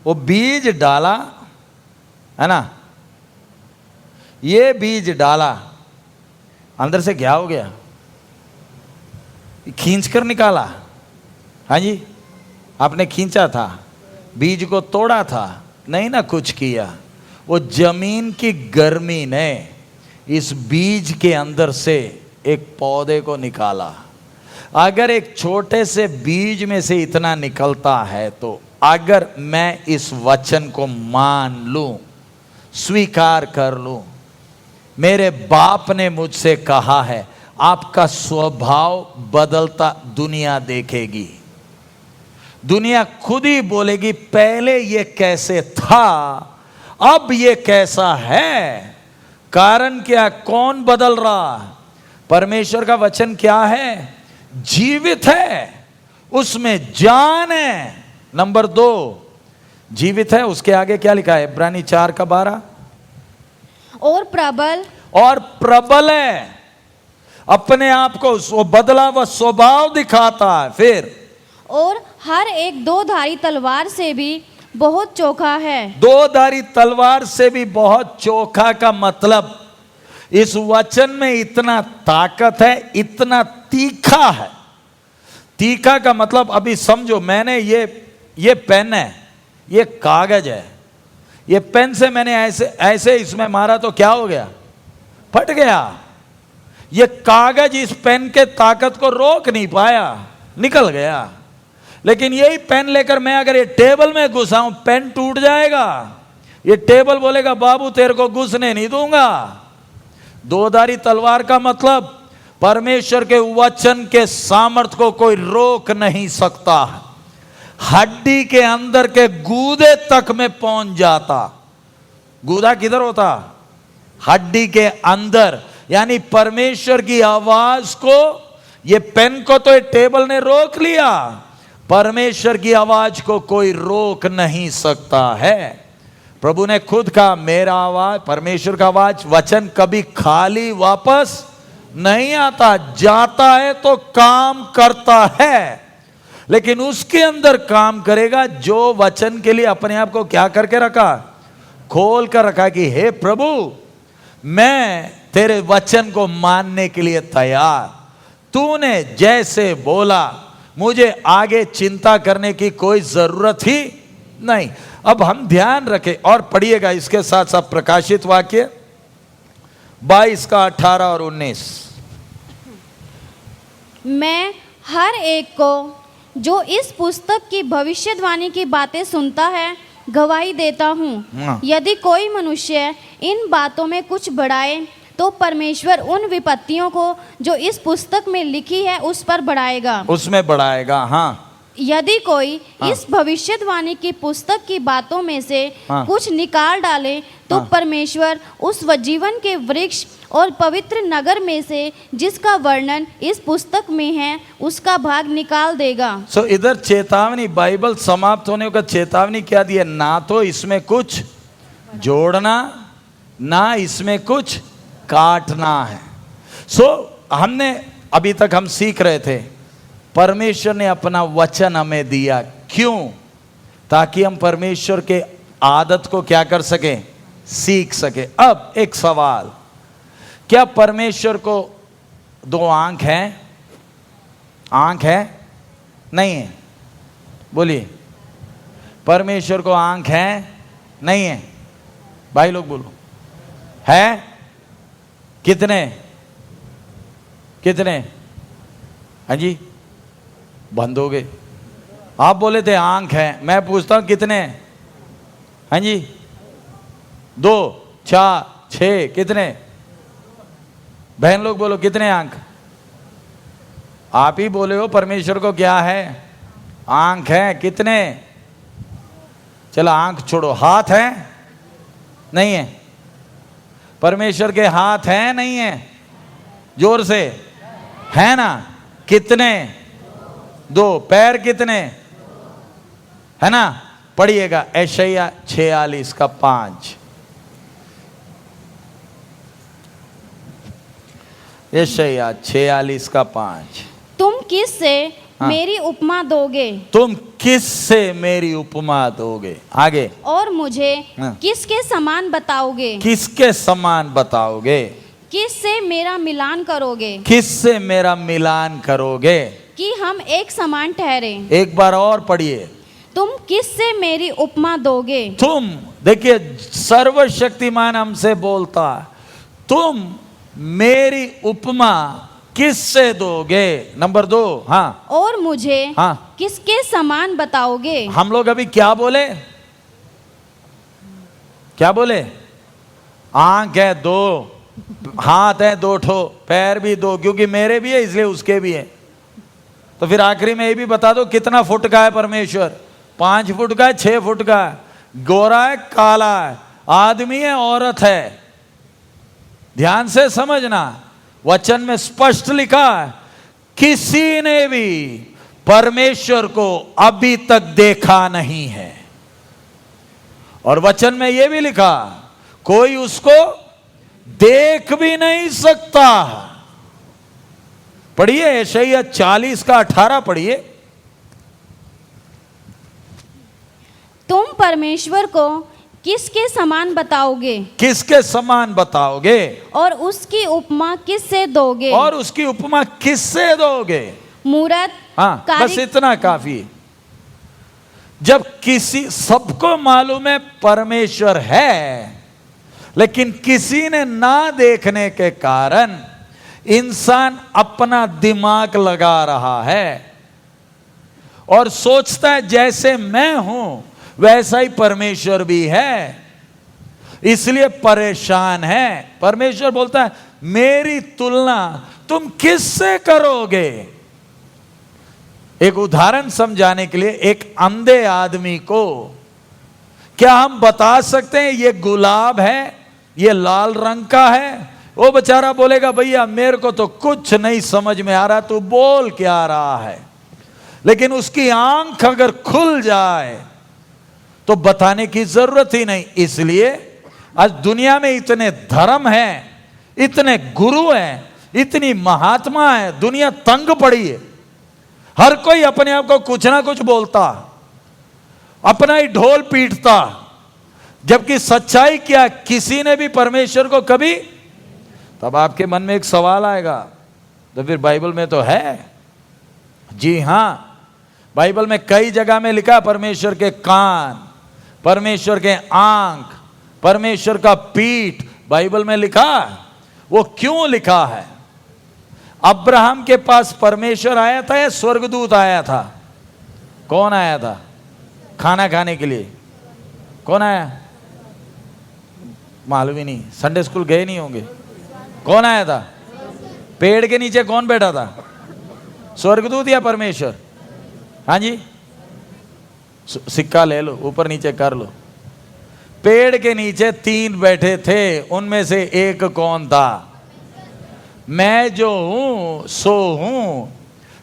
वो बीज डाला है ना, ये बीज डाला, अंदर से क्या हो गया? खींच कर निकाला। हाँ जी, आपने खींचा था, बीज को तोड़ा था? नहीं ना, कुछ किया। वो जमीन की गर्मी ने इस बीज के अंदर से एक पौधे को निकाला। अगर एक छोटे से बीज में से इतना निकलता है, तो अगर मैं इस वचन को मान लूं, स्वीकार कर लूं, मेरे बाप ने मुझसे कहा है, आपका स्वभाव बदलता दुनिया देखेगी। दुनिया खुद ही बोलेगी, पहले ये कैसे था, अब ये कैसा है। कारण क्या? कौन बदल रहा? परमेश्वर का वचन क्या है? जीवित है, उसमें जान है। नंबर 2, जीवित है। उसके आगे क्या लिखा है? इब्रानी 4:12। और प्रबल है। अपने आप को वो बदला हुआ स्वभाव दिखाता है। फिर, और हर एक 2-धारी तलवार से भी बहुत चोखा है। 2-धारी तलवार से भी बहुत चोखा का मतलब, इस वचन में इतना ताकत है, इतना तीखा है। तीखा का मतलब, अभी समझो, मैंने ये पेन है, ये कागज है, ये पेन से मैंने ऐसे इसमें मारा तो क्या हो गया? फट गया। ये कागज इस पेन के ताकत को रोक नहीं पाया, निकल गया। लेकिन यही पेन लेकर मैं अगर ये टेबल में घुसाऊं, पेन टूट जाएगा। ये टेबल बोलेगा, बाबू तेरे को घुसने नहीं दूंगा। 2-धारी तलवार का मतलब, परमेश्वर के वचन के सामर्थ को कोई रोक नहीं सकता। हड्डी के अंदर के गूदे तक में पहुंच जाता। गूदा किधर होता? हड्डी के अंदर। यानी परमेश्वर की आवाज को, ये पेन को तो ये टेबल ने रोक लिया, परमेश्वर की आवाज को कोई रोक नहीं सकता है। प्रभु ने खुद कहा, मेरा आवाज, परमेश्वर का आवाज, वचन कभी खाली वापस नहीं आता, जाता है तो काम करता है, लेकिन उसके अंदर काम करेगा जो वचन के लिए अपने आप को क्या करके रखा, खोल कर रखा कि हे प्रभु, मैं तेरे वचन को मानने के लिए तैयार, तूने जैसे बोला मुझे आगे चिंता करने की कोई जरूरत ही नहीं। अब हम ध्यान रखें और पढ़िएगा इसके साथ साथ प्रकाशित वाक्य 22 का 18 और 19। मैं हर एक को जो इस पुस्तक की भविष्यवाणी की बातें सुनता है गवाही देता हूँ, यदि कोई मनुष्य इन बातों में कुछ बढ़ाए तो परमेश्वर उन विपत्तियों को जो इस पुस्तक में लिखी है उस पर बढ़ाएगा, उसमें बढ़ाएगा। हाँ, यदि कोई इस भविष्यवाणी की पुस्तक की बातों में से कुछ निकाल डाले तो परमेश्वर उस जीवन के वृक्ष और पवित्र नगर में से जिसका वर्णन इस पुस्तक में है उसका भाग निकाल देगा। सो इधर चेतावनी, बाइबल समाप्त होने का चेतावनी क्या दी है, ना तो इसमें कुछ जोड़ना ना इसमें कुछ काटना है। हमने अभी तक हम सीख रहे थे, परमेश्वर ने अपना वचन हमें दिया, क्यों? ताकि हम परमेश्वर के आदत को क्या कर सके, सीख सके। अब एक सवाल, क्या परमेश्वर को 2 आंख हैं? आंख है? नहीं है? बोलिए, परमेश्वर को आंख है? नहीं है? भाई लोग बोलो, है? कितने कितने? हाँ जी, बंद हो गए। आप बोले थे आंख है, मैं पूछता हूं कितने? हाँ जी, 2, 4, 6, कितने? बहन लोग बोलो कितने आंख? आप ही बोले हो परमेश्वर को क्या है, आंख है। कितने? चलो आंख छोड़ो, हाथ है? नहीं है? परमेश्वर के हाथ हैं नहीं है? जोर से, है ना? कितने? 2। पैर कितने? है ना? पढ़िएगा यशायाह 46 का 5। यशायाह 46 का 5। तुम किस से मेरी उपमा दोगे? तुम किस से मेरी उपमा दोगे? आगे, और मुझे किसके समान बताओगे? किसके समान बताओगे? किससे मेरा मिलान करोगे? किससे मेरा मिलान करोगे? कि हम एक समान ठहरे। एक बार और पढ़िए, तुम किससे मेरी उपमा दोगे? तुम, देखिए सर्वशक्तिमान हमसे बोलता, तुम मेरी उपमा किससे दोगे? नंबर 2, हाँ, और मुझे हाँ, किसके समान बताओगे? हम लोग अभी क्या बोले? क्या बोले? आंख है 2, हाथ है 2 ठो, पैर भी 2, क्योंकि मेरे भी है इसलिए उसके भी है। तो फिर आखिरी में ये भी बता दो कितना फुट का है परमेश्वर? 5 फुट का है, 6 फुट का है, गोरा है, काला है, आदमी है, औरत है? ध्यान से समझना, वचन में स्पष्ट लिखा है, किसी ने भी परमेश्वर को अभी तक देखा नहीं है। और वचन में यह भी लिखा, कोई उसको देख भी नहीं सकता। पढ़िए यशायाह 40 का 18 पढ़िए। तुम परमेश्वर को किसके समान बताओगे? किसके समान बताओगे? और उसकी उपमा किससे दोगे? और उसकी उपमा किससे दोगे? मूरत, हाँ, बस इतना काफी। जब किसी, सबको मालूम है परमेश्वर है, लेकिन किसी ने ना देखने के कारण इंसान अपना दिमाग लगा रहा है और सोचता है जैसे मैं हूं वैसा ही परमेश्वर भी है, इसलिए परेशान है। परमेश्वर बोलता है मेरी तुलना तुम किससे करोगे? एक उदाहरण समझाने के लिए, एक अंधे आदमी को क्या हम बता सकते हैं ये गुलाब है, ये लाल रंग का है, वो बेचारा बोलेगा भैया मेरे को तो कुछ नहीं समझ में आ रहा, तू बोल क्या रहा है। लेकिन उसकी आंख अगर खुल जाए तो बताने की जरूरत ही नहीं। इसलिए आज दुनिया में इतने धर्म हैं, इतने गुरु हैं, इतनी महात्मा है, दुनिया तंग पड़ी है। हर कोई अपने आप को कुछ ना कुछ बोलता, अपना ही ढोल पीटता, जबकि सच्चाई क्या, किसी ने भी परमेश्वर को कभी। तब आपके मन में एक सवाल आएगा, तो फिर बाइबल में तो है। जी हां, बाइबल में कई जगह में लिखा परमेश्वर के कान, परमेश्वर के आंख, परमेश्वर का पीठ, बाइबल में लिखा। वो क्यों लिखा है? अब्राहम के पास परमेश्वर आया था या स्वर्गदूत आया था? कौन आया था खाना खाने के लिए? कौन आया? मालूम ही नहीं, संडे स्कूल गए नहीं होंगे। कौन आया था? पेड़ के नीचे कौन बैठा था? स्वर्गदूत या परमेश्वर? हाँ जी, सिक्का ले लो, ऊपर नीचे कर लो। पेड़ के नीचे 3 बैठे थे, उनमें से एक कौन था? मैं जो हूं सो हूं।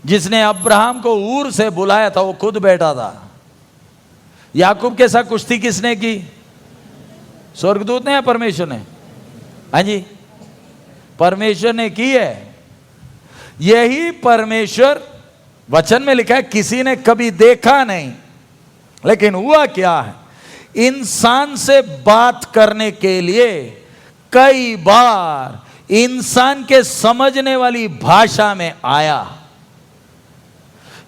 जिसने अब्राहम को ऊर से बुलाया था वो खुद बैठा था। याकूब के साथ कुश्ती किसने की? स्वर्गदूत ने या परमेश्वर ने? हाँ जी, परमेश्वर ने की है। यही परमेश्वर वचन में लिखा है, किसी ने कभी देखा नहीं। लेकिन हुआ क्या है, इंसान से बात करने के लिए कई बार इंसान के समझने वाली भाषा में आया।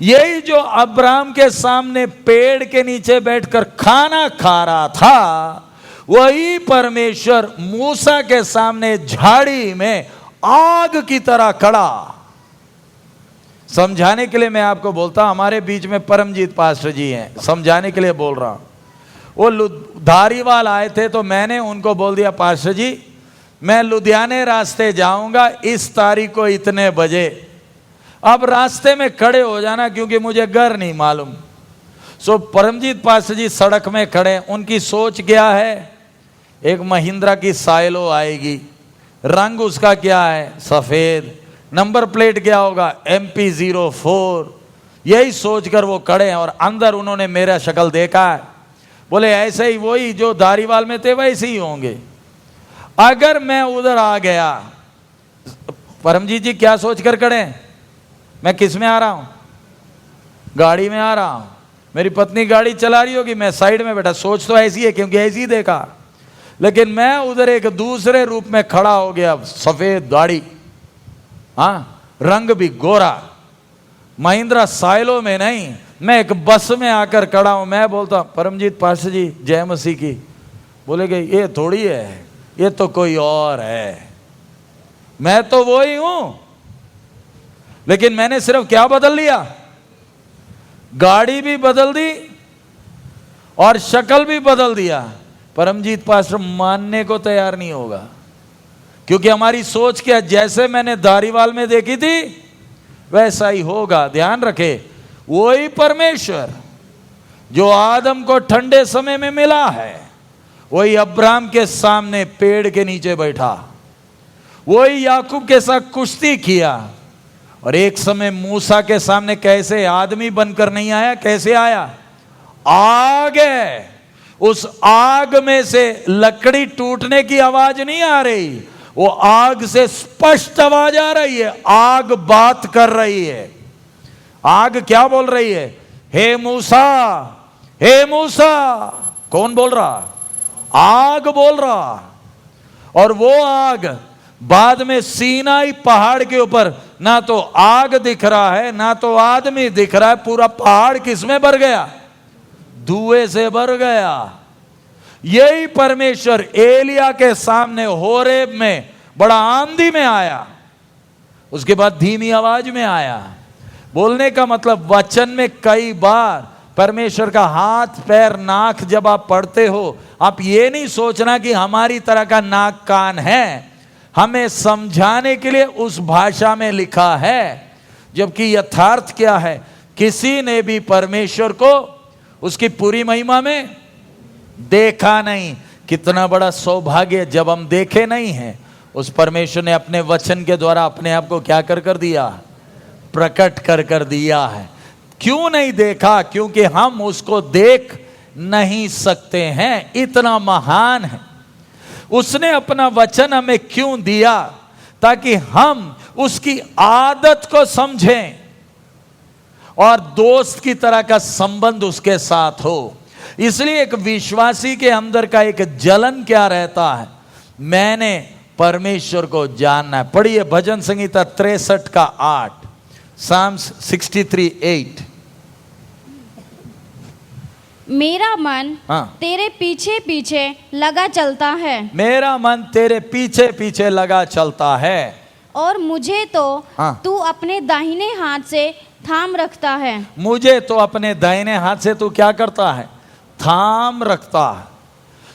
यही जो अब्राहम के सामने पेड़ के नीचे बैठकर खाना खा रहा था, वही परमेश्वर मूसा के सामने झाड़ी में आग की तरह खड़ा। समझाने के लिए मैं आपको बोलता हूं, हमारे बीच में परमजीत पास्टर जी हैं, समझाने के लिए बोल रहा हूं। वो धारीवाल आए थे तो मैंने उनको बोल दिया, पास्टर जी मैं लुधियाने रास्ते जाऊंगा इस तारीख को इतने बजे, अब रास्ते में खड़े हो जाना क्योंकि मुझे घर नहीं मालूम। सो परमजीत पास्टर जी सड़क में खड़े, उनकी सोच क्या है, एक महिंद्रा की साइलो आएगी, रंग उसका क्या है, सफेद, नंबर प्लेट क्या होगा, MP04। यही सोचकर वो खड़े हैं और अंदर उन्होंने मेरा शक्ल देखा है, बोले ऐसे ही वही जो धारीवाल में थे वैसे ही होंगे। अगर मैं उधर आ गया, परमजीत जी क्या सोचकर खड़े, मैं किस में आ रहा हूं, गाड़ी में आ रहा हूं, मेरी पत्नी गाड़ी चला रही होगी, मैं साइड में बैठा, सोच तो ऐसी है क्योंकि ऐसी ही देखा। लेकिन मैं उधर एक दूसरे रूप में खड़ा हो गया, सफेद गाड़ी, हाँ रंग भी गोरा, महिंद्रा साइलो में नहीं, मैं एक बस में आकर खड़ा हूं। मैं बोलता परमजीत पास्टर जी जय मसीह की, बोलेगे ये थोड़ी है, ये तो कोई और है, मैं तो वो ही हूं। लेकिन मैंने सिर्फ क्या बदल लिया, गाड़ी भी बदल दी और शक्ल भी बदल दिया। परमजीत पास्टर मानने को तैयार नहीं होगा, क्योंकि हमारी सोच क्या, जैसे मैंने धारीवाल में देखी थी वैसा ही होगा। ध्यान रखे, वही परमेश्वर जो आदम को ठंडे समय में मिला है, वही अब्राहम के सामने पेड़ के नीचे बैठा, वही याकूब के साथ कुश्ती किया, और एक समय मूसा के सामने कैसे आदमी बनकर नहीं आया, कैसे आया, आग है। उस आग में से लकड़ी टूटने की आवाज नहीं आ रही, वो आग से स्पष्ट आवाज आ रही है, आग बात कर रही है। आग क्या बोल रही है, हे मूसा, हे मूसा। कौन बोल रहा, आग बोल रहा। और वो आग बाद में सीनाई पहाड़ के ऊपर ना तो आग दिख रहा है ना तो आदमी दिख रहा है, पूरा पहाड़ किसमें भर गया, धुएं से भर गया। यही परमेश्वर एलिया के सामने होरेब में बड़ा आंधी में आया, उसके बाद धीमी आवाज में आया। बोलने का मतलब वचन में कई बार परमेश्वर का हाथ पैर नाक जब आप पढ़ते हो, आप ये नहीं सोचना कि हमारी तरह का नाक कान है, हमें समझाने के लिए उस भाषा में लिखा है। जबकि यथार्थ क्या है, किसी ने भी परमेश्वर को उसकी पूरी महिमा में देखा नहीं। कितना बड़ा सौभाग्य जब हम देखे नहीं हैं उस परमेश्वर ने अपने वचन के द्वारा अपने आप को क्या कर दिया, प्रकट कर दिया है। क्यों नहीं देखा? क्योंकि हम उसको देख नहीं सकते हैं, इतना महान है। उसने अपना वचन हमें क्यों दिया? ताकि हम उसकी आदत को समझें और दोस्त की तरह का संबंध उसके साथ हो। इसलिए एक विश्वासी के अंदर का एक जलन क्या रहता है, मैंने परमेश्वर को जानना है। पढ़िए भजन संगीता 63 का 8, Psalms 63:8। मेरा मन तेरे पीछे पीछे लगा चलता है, मेरा मन तेरे पीछे पीछे लगा चलता है, और मुझे तो तू अपने दाहिने हाथ से थाम रखता है। मुझे तो अपने दाहिने हाथ से तू क्या करता है, थाम रखता है।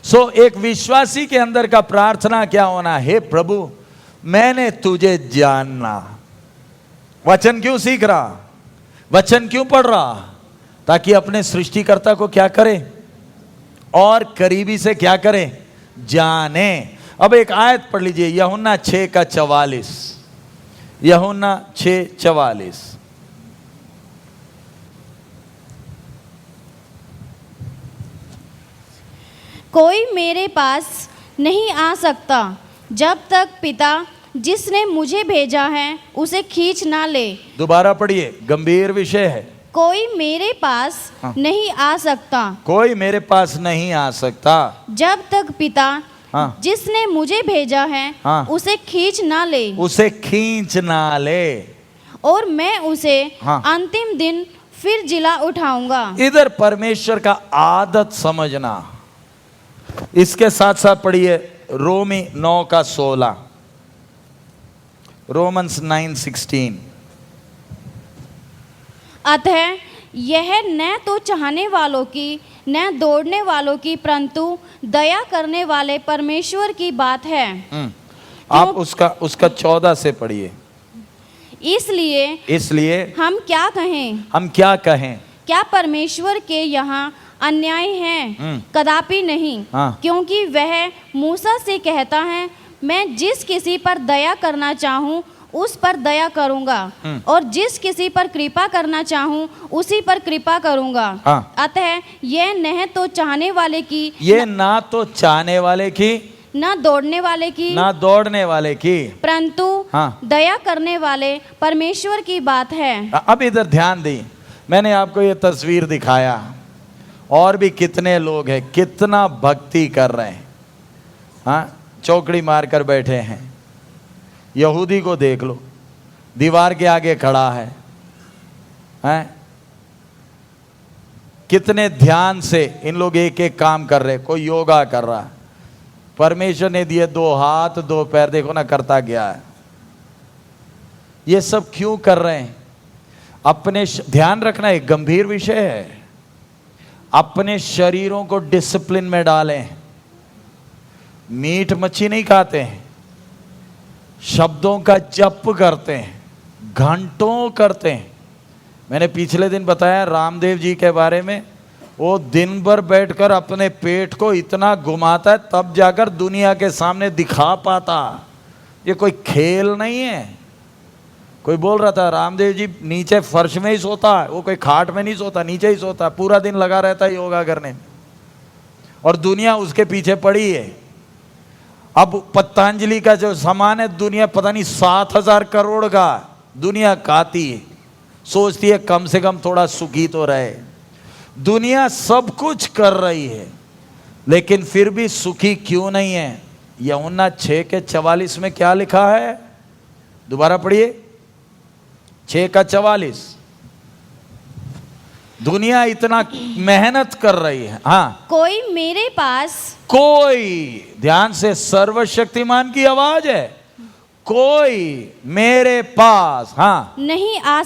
सो एक विश्वासी के अंदर का प्रार्थना क्या होना, हे प्रभु मैंने तुझे जानना। वचन क्यों सीख रहा, वचन क्यों पढ़ रहा? ताकि अपने सृष्टिकर्ता को क्या करे और करीबी से क्या करे, जाने। अब एक आयत पढ़ लीजिए, यूहन्ना 6:44, यूहन्ना 6:44। कोई मेरे पास नहीं आ सकता जब तक पिता जिसने मुझे भेजा है उसे खींच ना ले। दोबारा पढ़िए, गंभीर विषय है। कोई मेरे पास नहीं आ सकता, कोई मेरे पास नहीं आ सकता जब तक पिता जिसने मुझे भेजा है उसे खींच ना ले, उसे खींच ना ले, और मैं उसे अंतिम दिन फिर जिला उठाऊंगा। इधर परमेश्वर का आदत समझना। इसके साथ साथ पढ़िए रोमी 9:16, रोमन्स 9:16। अतः यह न तो चाहने वालों की न दौड़ने वालों की परंतु दया करने वाले परमेश्वर की बात है। आप उसका 14 से पढ़िए। इसलिए हम क्या कहें, क्या परमेश्वर के यहाँ अन्याय है? कदापि नहीं। क्योंकि वह मूसा से कहता है, मैं जिस किसी पर दया करना चाहूँ उस पर दया करूंगा, और जिस किसी पर कृपा करना चाहूं उसी पर कृपा करूंगा। अतः यह न तो चाहने वाले की, ये ना तो चाहने वाले की, ना दौड़ने वाले की, परंतु दया करने वाले परमेश्वर की बात है। अब इधर ध्यान दी, मैंने आपको ये तस्वीर दिखाया, और भी कितने लोग हैं, कितना भक्ति कर रहे हैं, चौकड़ी मारकर बैठे हैं। यहूदी को देख लो, दीवार के आगे खड़ा है, कितने ध्यान से इन लोग एक एक काम कर रहे। कोई योगा कर रहा है, परमेश्वर ने दिए 2 हाथ 2 पैर, देखो ना करता गया है। ये सब क्यों कर रहे हैं? अपने ध्यान रखना, एक गंभीर विषय है। अपने शरीरों को डिसिप्लिन में डालें। मीट मच्छी नहीं खाते हैं, शब्दों का जप करते हैं, घंटों करते हैं। मैंने पिछले दिन बताया रामदेव जी के बारे में, वो दिन भर बैठकर अपने पेट को इतना घुमाता है तब जाकर दुनिया के सामने दिखा पाता। ये कोई खेल नहीं है। कोई बोल रहा था रामदेव जी नीचे फर्श में ही सोता है, वो कोई खाट में नहीं सोता, नीचे ही सोता है, पूरा दिन लगा रहता है योगा करने में, और दुनिया उसके पीछे पड़ी है। अब पतंजलि का जो सामान है, दुनिया पता नहीं 7,000 करोड़ का दुनिया खाती है, सोचती है कम से कम थोड़ा सुखी तो रहे। दुनिया सब कुछ कर रही है, लेकिन फिर भी सुखी क्यों नहीं है? यूहन्ना 6:44 में क्या लिखा है? दोबारा पढ़िए, 6:44। दुनिया इतना मेहनत कर रही है, कोई ध्यान से, सर्वशक्तिमान की आवाज है, कोई मेरे पास नहीं आ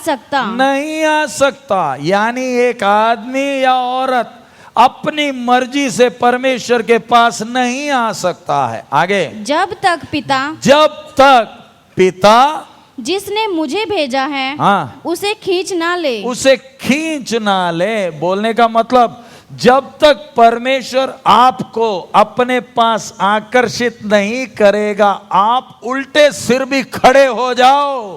सकता। यानी एक आदमी या औरत अपनी मर्जी से परमेश्वर के पास नहीं आ सकता है। आगे, जब तक पिता जिसने मुझे भेजा है उसे खींच ना ले। बोलने का मतलब जब तक परमेश्वर आपको अपने पास आकर्षित नहीं करेगा, आप उल्टे सिर भी खड़े हो जाओ,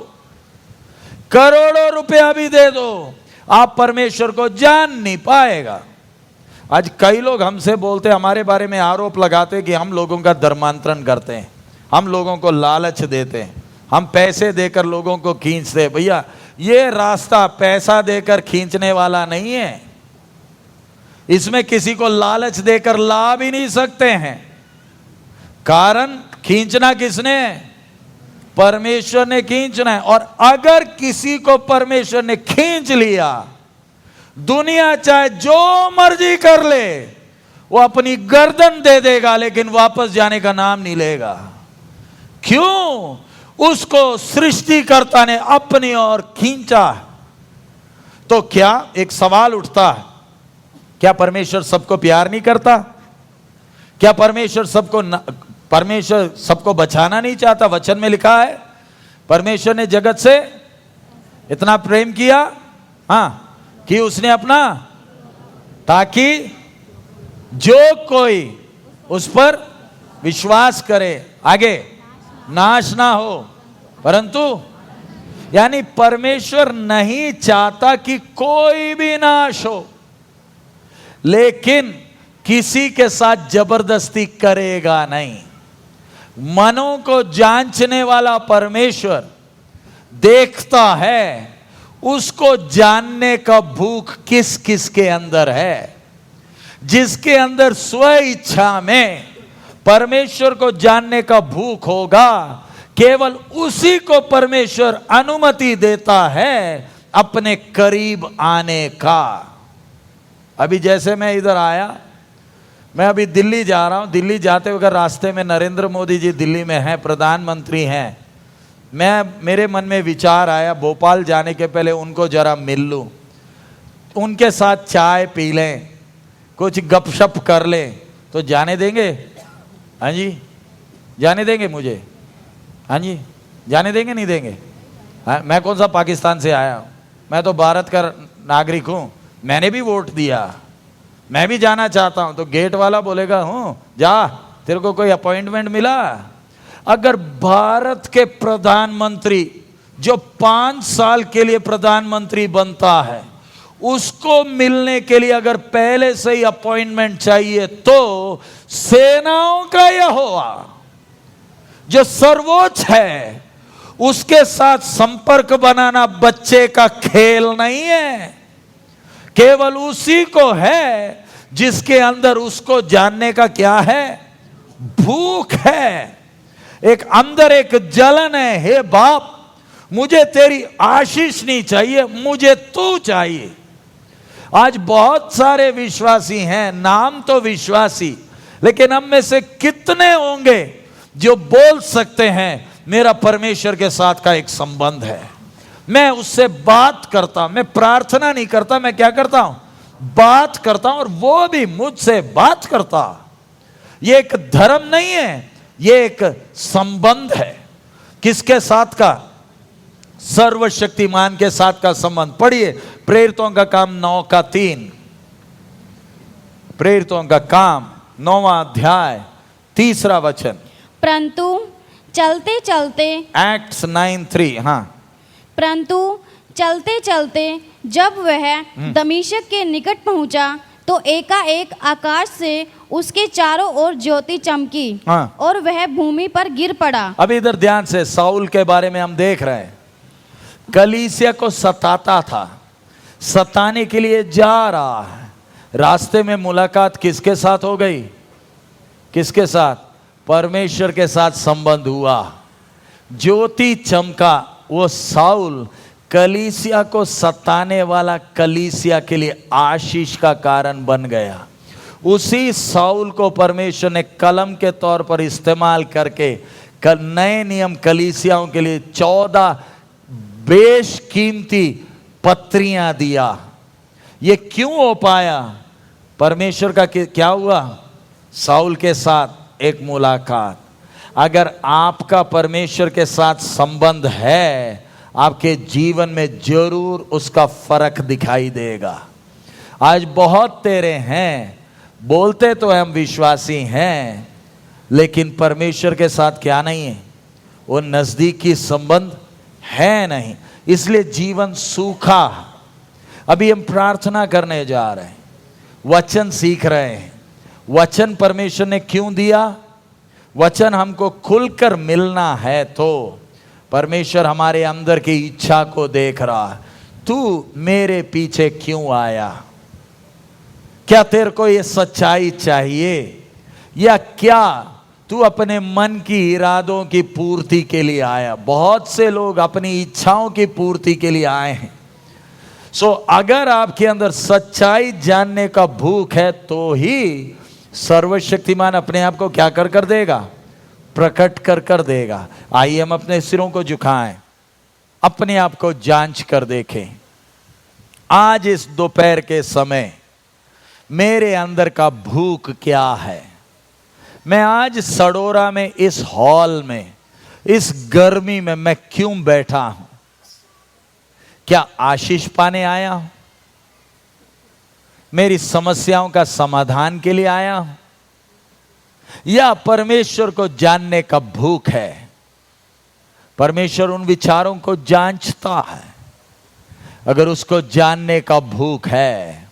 करोड़ों रुपया भी दे दो, आप परमेश्वर को जान नहीं पाएगा। आज कई लोग हमसे बोलते, हमारे बारे में आरोप लगाते कि हम लोगों का धर्मांतरण करते हैं, हम लोगों को लालच देते हैं, हम पैसे देकर लोगों को खींचते हैं। भैया, ये रास्ता पैसा देकर खींचने वाला नहीं है। इसमें किसी को लालच देकर ला भी नहीं सकते हैं। कारण खींचना किसने? परमेश्वर ने खींचना है। और अगर किसी को परमेश्वर ने खींच लिया, दुनिया चाहे जो मर्जी कर ले, वो अपनी गर्दन दे देगा, लेकिन वापस जाने का नाम नहीं लेगा। क्यों? उसको सृष्टिकर्ता ने अपनी ओर खींचा। तो क्या एक सवाल उठता है, क्या परमेश्वर सबको प्यार नहीं करता? क्या परमेश्वर सबको बचाना नहीं चाहता? वचन में लिखा है, परमेश्वर ने जगत से इतना प्रेम किया, हाँ, कि उसने अपना, ताकि जो कोई उस पर विश्वास करे, आगे नाश ना हो, परंतु, यानी परमेश्वर नहीं चाहता कि कोई भी नाश हो, लेकिन किसी के साथ जबरदस्ती करेगा नहीं। मनों को जांचने वाला परमेश्वर देखता है उसको जानने का भूख किस किस के अंदर है। जिसके अंदर स्व इच्छा में परमेश्वर को जानने का भूख होगा, केवल उसी को परमेश्वर अनुमति देता है अपने करीब आने का। अभी जैसे मैं इधर आया, मैं अभी दिल्ली जा रहा हूं, दिल्ली जाते हुए रास्ते में नरेंद्र मोदी जी दिल्ली में हैं, प्रधानमंत्री हैं। मेरे मन में विचार आया, भोपाल जाने के पहले उनको जरा मिल लूं, उनके साथ चाय पी लें, कुछ गपशप कर लें, तो जाने देंगे? हाँ जी, जाने देंगे मुझे? हाँ जी, जाने देंगे नहीं देंगे? हाँ, मैं कौन सा पाकिस्तान से आया हूं, मैं तो भारत का नागरिक हूं, मैंने भी वोट दिया, मैं भी जाना चाहता हूं। तो गेट वाला बोलेगा, हूं जा, तेरे को कोई अपॉइंटमेंट मिला? अगर भारत के प्रधानमंत्री जो 5 साल के लिए प्रधानमंत्री बनता है, उसको मिलने के लिए अगर पहले से ही अपॉइंटमेंट चाहिए, तो सेनाओं का यहोवा जो सर्वोच्च है, उसके साथ संपर्क बनाना बच्चे का खेल नहीं है। केवल उसी को है जिसके अंदर उसको जानने का क्या है? भूख है, एक अंदर एक जलन है। हे बाप, मुझे तेरी आशीष नहीं चाहिए, मुझे तू चाहिए। आज बहुत सारे विश्वासी हैं, नाम तो विश्वासी, लेकिन हम में से कितने होंगे जो बोल सकते हैं मेरा परमेश्वर के साथ का एक संबंध है, मैं उससे बात करता, मैं प्रार्थना नहीं करता, मैं क्या करता हूं? बात करता हूं, और वो भी मुझसे बात करता। ये एक धर्म नहीं है, ये एक संबंध है। किसके साथ का? सर्वशक्तिमान के साथ का संबंध। पढ़िए प्रेरितों का काम 9:3, प्रेरितों का काम 9वां अध्याय 3रा वचन। परंतु चलते चलते, एक्ट्स 9:3, हाँ, परंतु चलते चलते जब वह दमिश्क के निकट पहुंचा, तो एकाएक आकाश से उसके चारों ओर ज्योति चमकी, हाँ, और वह भूमि पर गिर पड़ा। अब इधर ध्यान से, साउल के बारे में हम देख रहे हैं, कलीसिया को सताता था, सताने के लिए जा रहा है। रास्ते में मुलाकात किसके साथ हो गई? किसके साथ? परमेश्वर के साथ संबंध हुआ, ज्योति चमका। वो साउल कलीसिया को सताने वाला कलीसिया के लिए आशीष का कारण बन गया। उसी साउल को परमेश्वर ने कलम के तौर पर इस्तेमाल करके नए नियम कलीसियाओं के लिए 14 बेशकीमती पत्रियां दिया। ये क्यों हो पाया? परमेश्वर का क्या हुआ? साउल के साथ एक मुलाकात। अगर आपका परमेश्वर के साथ संबंध है, आपके जीवन में जरूर उसका फर्क दिखाई देगा। आज बहुत तेरे हैं, बोलते तो हम विश्वासी हैं, लेकिन परमेश्वर के साथ क्या नहीं है, वो नजदीकी संबंध है नहीं, इसलिए जीवन सूखा। अभी हम प्रार्थना करने जा रहे हैं, वचन सीख रहे हैं। वचन परमेश्वर ने क्यों दिया? वचन हमको खुलकर मिलना है, तो परमेश्वर हमारे अंदर की इच्छा को देख रहा है। तू मेरे पीछे क्यों आया? क्या तेरे को ये सच्चाई चाहिए, या क्या तू अपने मन की इरादों की पूर्ति के लिए आया? बहुत से लोग अपनी इच्छाओं की पूर्ति के लिए आए हैं। सो अगर आपके अंदर सच्चाई जानने का भूख है, तो ही सर्वशक्तिमान अपने आप को क्या कर देगा? प्रकट कर देगा। आइए हम अपने सिरों को झुकाएं, अपने आप को जांच कर देखें। आज इस दोपहर के समय मेरे अंदर का भूख क्या है? मैं आज सडोरा में, इस हॉल में, इस गर्मी में मैं क्यों बैठा हूं? क्या आशीष पाने आया हूं? मेरी समस्याओं का समाधान के लिए आया हूं, या परमेश्वर को जानने का भूख है? परमेश्वर उन विचारों को जांचता है। अगर उसको जानने का भूख है,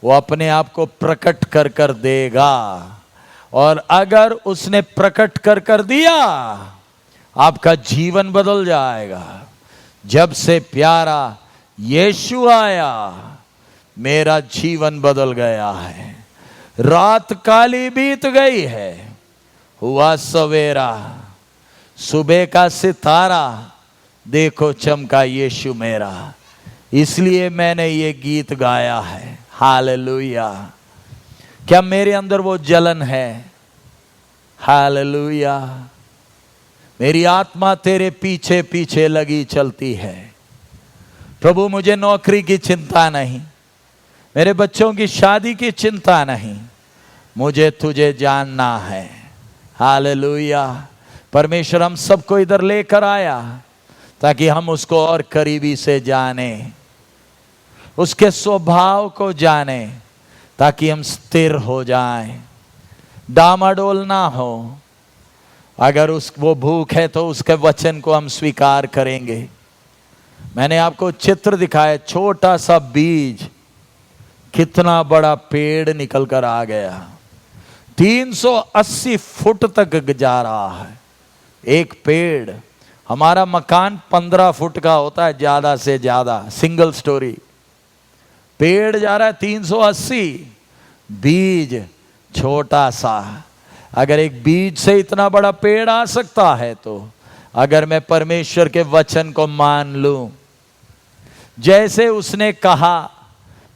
वो अपने आप को प्रकट कर देगा। और अगर उसने प्रकट कर दिया, आपका जीवन बदल जाएगा। जब से प्यारा यीशु आया, मेरा जीवन बदल गया है। रात काली बीत गई है, हुआ सवेरा, सुबह का सितारा देखो चमका यीशु मेरा। इसलिए मैंने ये गीत गाया है, हालेलुया। क्या मेरे अंदर वो जलन है? हालेलुया। मेरी आत्मा तेरे पीछे पीछे लगी चलती है। प्रभु, मुझे नौकरी की चिंता नहीं, मेरे बच्चों की शादी की चिंता नहीं, मुझे तुझे जानना है। हालेलुया। परमेश्वर हम सबको इधर लेकर आया ताकि हम उसको और करीबी से जाने, उसके स्वभाव को जाने, ताकि हम स्थिर हो जाएं, डामाडोल ना हो। अगर वो भूख है तो उसके वचन को हम स्वीकार करेंगे। मैंने आपको चित्र दिखाया, छोटा सा बीज कितना बड़ा पेड़ निकल कर आ गया। 380 फुट तक जा रहा है एक पेड़। हमारा मकान 15 फुट का होता है ज्यादा से ज्यादा, सिंगल स्टोरी। पेड़ जा रहा है 380, बीज छोटा सा। अगर एक बीज से इतना बड़ा पेड़ आ सकता है, तो अगर मैं परमेश्वर के वचन को मान लूं, जैसे उसने कहा,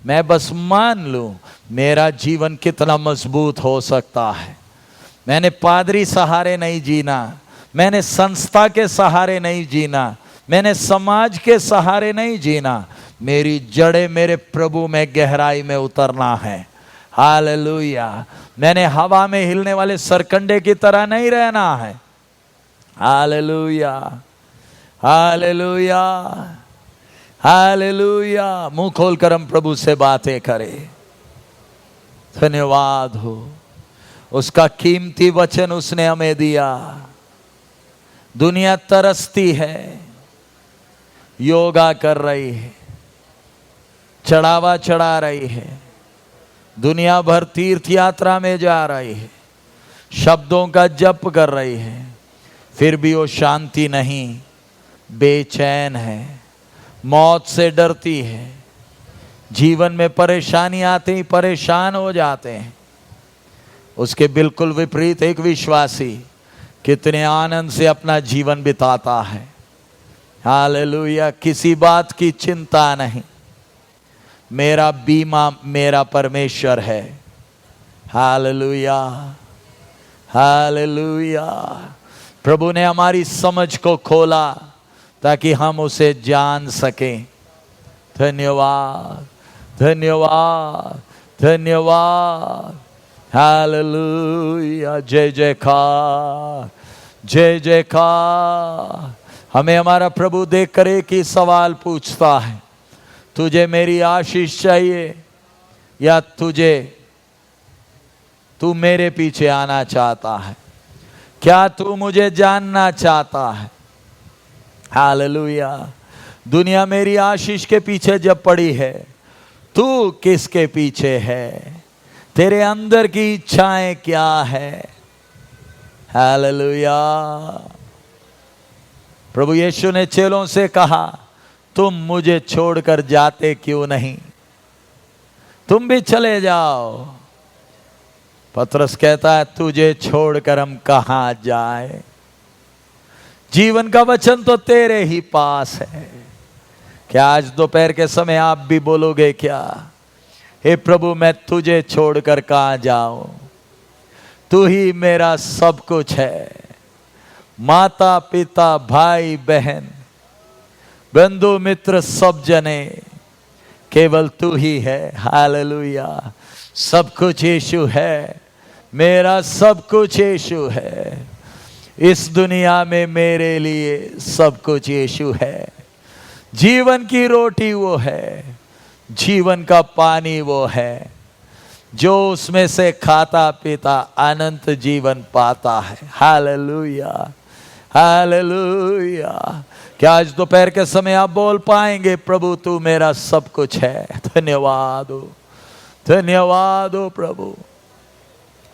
मैं बस मान लूं, मेरा जीवन कितना मजबूत हो सकता है। मैंने पादरी सहारे नहीं जीना, मैंने संस्था के सहारे नहीं जीना, मैंने समाज के सहारे नहीं जीना। मेरी जड़ें मेरे प्रभु में गहराई में उतरना है। हालेलुया। मैंने हवा में हिलने वाले सरकंडे की तरह नहीं रहना है। Hallelujah, hallelujah, hallelujah. मुंह खोलकर हम प्रभु से बातें करें। धन्यवाद हो, उसका कीमती वचन उसने हमें दिया। दुनिया तरसती है, योगा कर रही है, चढ़ावा चढ़ा रही है, दुनिया भर तीर्थ यात्रा में जा रही है, शब्दों का जप कर रही है, फिर भी वो शांति नहीं, बेचैन है, मौत से डरती है। जीवन में परेशानी आते ही परेशान हो जाते हैं। उसके बिल्कुल विपरीत एक विश्वासी कितने आनंद से अपना जीवन बिताता है। हालेलुया। किसी बात की चिंता नहीं, मेरा बीमा मेरा परमेश्वर है। Hallelujah, hallelujah. प्रभु ने हमारी समझ को खोला ताकि हम उसे जान सकें। धन्यवाद, धन्यवाद, धन्यवाद। हालेलुया। जय जयकार, जय जयकार। हमें हमारा प्रभु देखकर एक ही सवाल पूछता है, तुझे मेरी आशीष चाहिए? या तू मेरे पीछे आना चाहता है? क्या तू मुझे जानना चाहता है? हालेलुया। दुनिया मेरी आशीष के पीछे जब पड़ी है, तू किसके पीछे है? तेरे अंदर की इच्छाएं क्या है? हालेलुया। प्रभु यीशु ने चेलों से कहा, तुम मुझे छोड़कर जाते क्यों नहीं? तुम भी चले जाओ। पतरस कहता है, तुझे छोड़कर हम कहां जाए? जीवन का वचन तो तेरे ही पास है। क्या आज दोपहर के समय आप भी बोलोगे क्या, हे प्रभु मैं तुझे छोड़कर कहां जाऊं? तू ही मेरा सब कुछ है। माता पिता भाई बहन बंधु मित्र सब जने, केवल तू ही है। हालेलुया। सब कुछ यीशु है, मेरा सब कुछ यीशु है। इस दुनिया में मेरे लिए सब कुछ यीशु है। जीवन की रोटी वो है, जीवन का पानी वो है, जो उसमें से खाता पीता अनंत जीवन पाता है। Hallelujah, hallelujah. क्या आज दोपहर के समय आप बोल पाएंगे, प्रभु तू मेरा सब कुछ है? धन्यवाद हो, धन्यवाद हो प्रभु।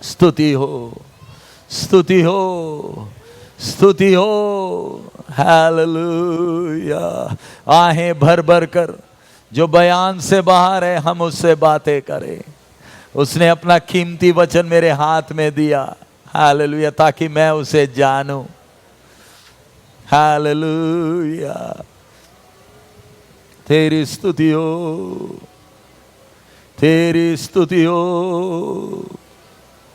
स्तुति हो, स्तुति हो, स्तुति हो। हालेलुया। आहें भर भर कर जो बयान से बाहर है, हम उससे बातें करें। उसने अपना कीमती वचन मेरे हाथ में दिया। हालेलुया। ताकि मैं उसे जानूं। हालेलुया। तेरी स्तुति हो, तेरी स्तुति हो।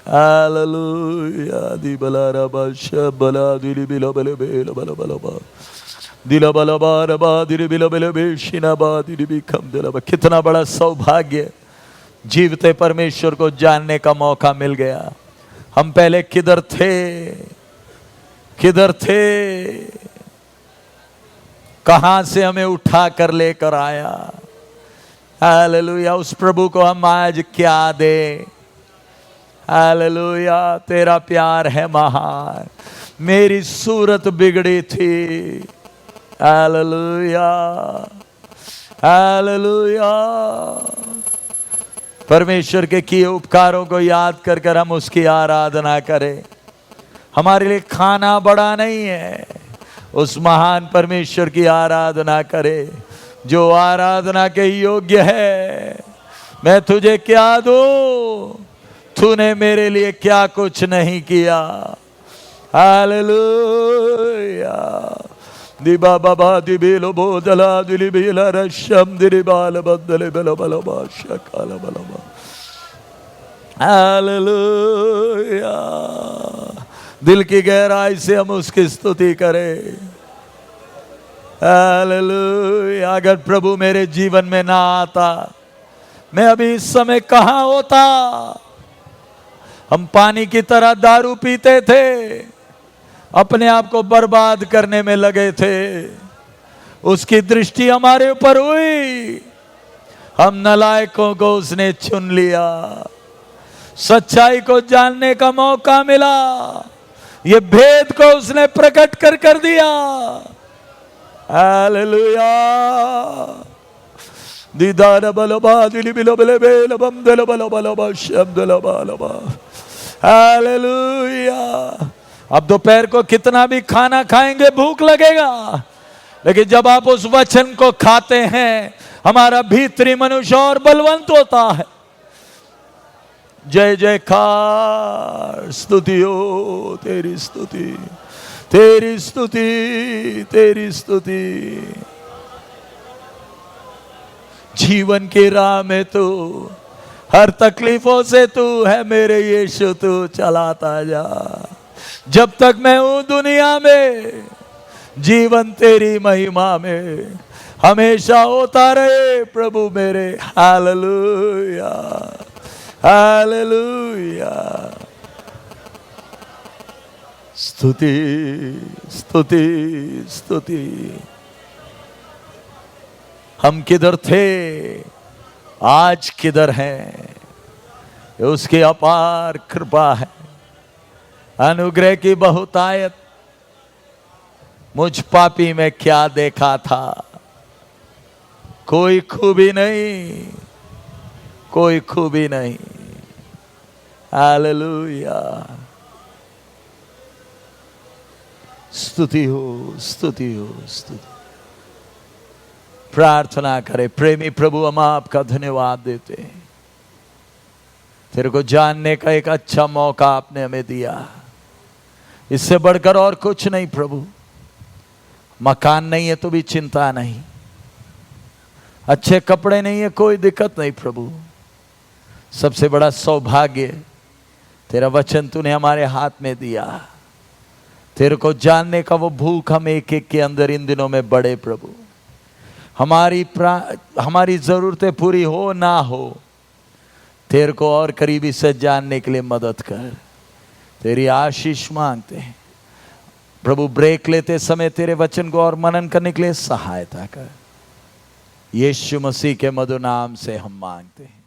हालेलुया। दी बला रबा शबला दिली बिला बले बेला बला बला बा दिला बला बा रबा दिली बिला बले बेशिना बा दिली बिकम दिला बा। कितना बड़ा सौभाग्य जीवते परमेश्वर को जानने का मौका मिल गया। हम पहले किधर थे, किधर थे? कहां से हमें उठा कर लेकर आया। हालेलुया। उस प्रभु को हम आज क्या दें? हालेलुया। तेरा प्यार है महान। मेरी सूरत बिगड़ी थी। Hallelujah, hallelujah. परमेश्वर के किए उपकारों को याद कर कर हम उसकी आराधना करें। हमारे लिए खाना बड़ा नहीं है, उस महान परमेश्वर की आराधना करें जो आराधना के योग्य है। मैं तुझे क्या दूं? तूने मेरे लिए क्या कुछ नहीं किया। हालेलुया। दिबा बाबा दिबिलो बोदला दिली बिला रशम दिली बाल बदले बलो बलो बाशा काला बलो बा। हालेलुया। दिल की गहराई से हम उसकी स्तुति करें। हालेलुया। अगर प्रभु मेरे जीवन में ना आता, मैं अभी इस समय कहां होता? हम पानी की तरह दारू पीते थे, अपने आप को बर्बाद करने में लगे थे। उसकी दृष्टि हमारे ऊपर हुई, हम नालायकों को उसने चुन लिया। सच्चाई को जानने का मौका मिला, ये भेद को उसने प्रकट कर दिया। हालेलुया। दीदार बलबा दिली बिलो बले बेल बम दल बलो बलो बा शम दल बा। हालेलुया। अब दोपहर को कितना भी खाना खाएंगे भूख लगेगा, लेकिन जब आप उस वचन को खाते हैं, हमारा भीतरी मनुष्य और बलवंत होता है। जय जयकार। स्तुति हो, तेरी स्तुति, तेरी स्तुति, तेरी स्तुति। जीवन की राह में तू, हर तकलीफों से तू है मेरे यीशु, तू चलाता जा। जब तक मैं हूं दुनिया में, जीवन तेरी महिमा में हमेशा होता रहे प्रभु मेरे। Hallelujah, hallelujah. स्तुति, स्तुति, स्तुति। हम किधर थे? आज किधर है? उसकी अपार कृपा है, अनुग्रह की बहुतायत। मुझ पापी में क्या देखा था? कोई खूबी नहीं, कोई खूबी नहीं। हालेलुया, स्तुति हो, स्तुति हो, स्तुति। प्रार्थना करें। प्रेमी प्रभु, हम आपका धन्यवाद देते हैं। तेरे को जानने का एक अच्छा मौका आपने हमें दिया। इससे बढ़कर और कुछ नहीं प्रभु। मकान नहीं है तो भी चिंता नहीं, अच्छे कपड़े नहीं है कोई दिक्कत नहीं प्रभु। सबसे बड़ा सौभाग्य तेरा वचन तूने हमारे हाथ में दिया। तेरे को जानने का वो भूख हम एक एक के अंदर इन दिनों में बढ़े प्रभु। हमारी जरूरतें पूरी हो ना हो, तेरे को और करीबी से जानने के लिए मदद कर। तेरी आशीष मांगते हैं प्रभु। ब्रेक लेते समय तेरे वचन को और मनन करने के लिए सहायता कर। यीशु मसीह के मधुर नाम से हम मांगते हैं।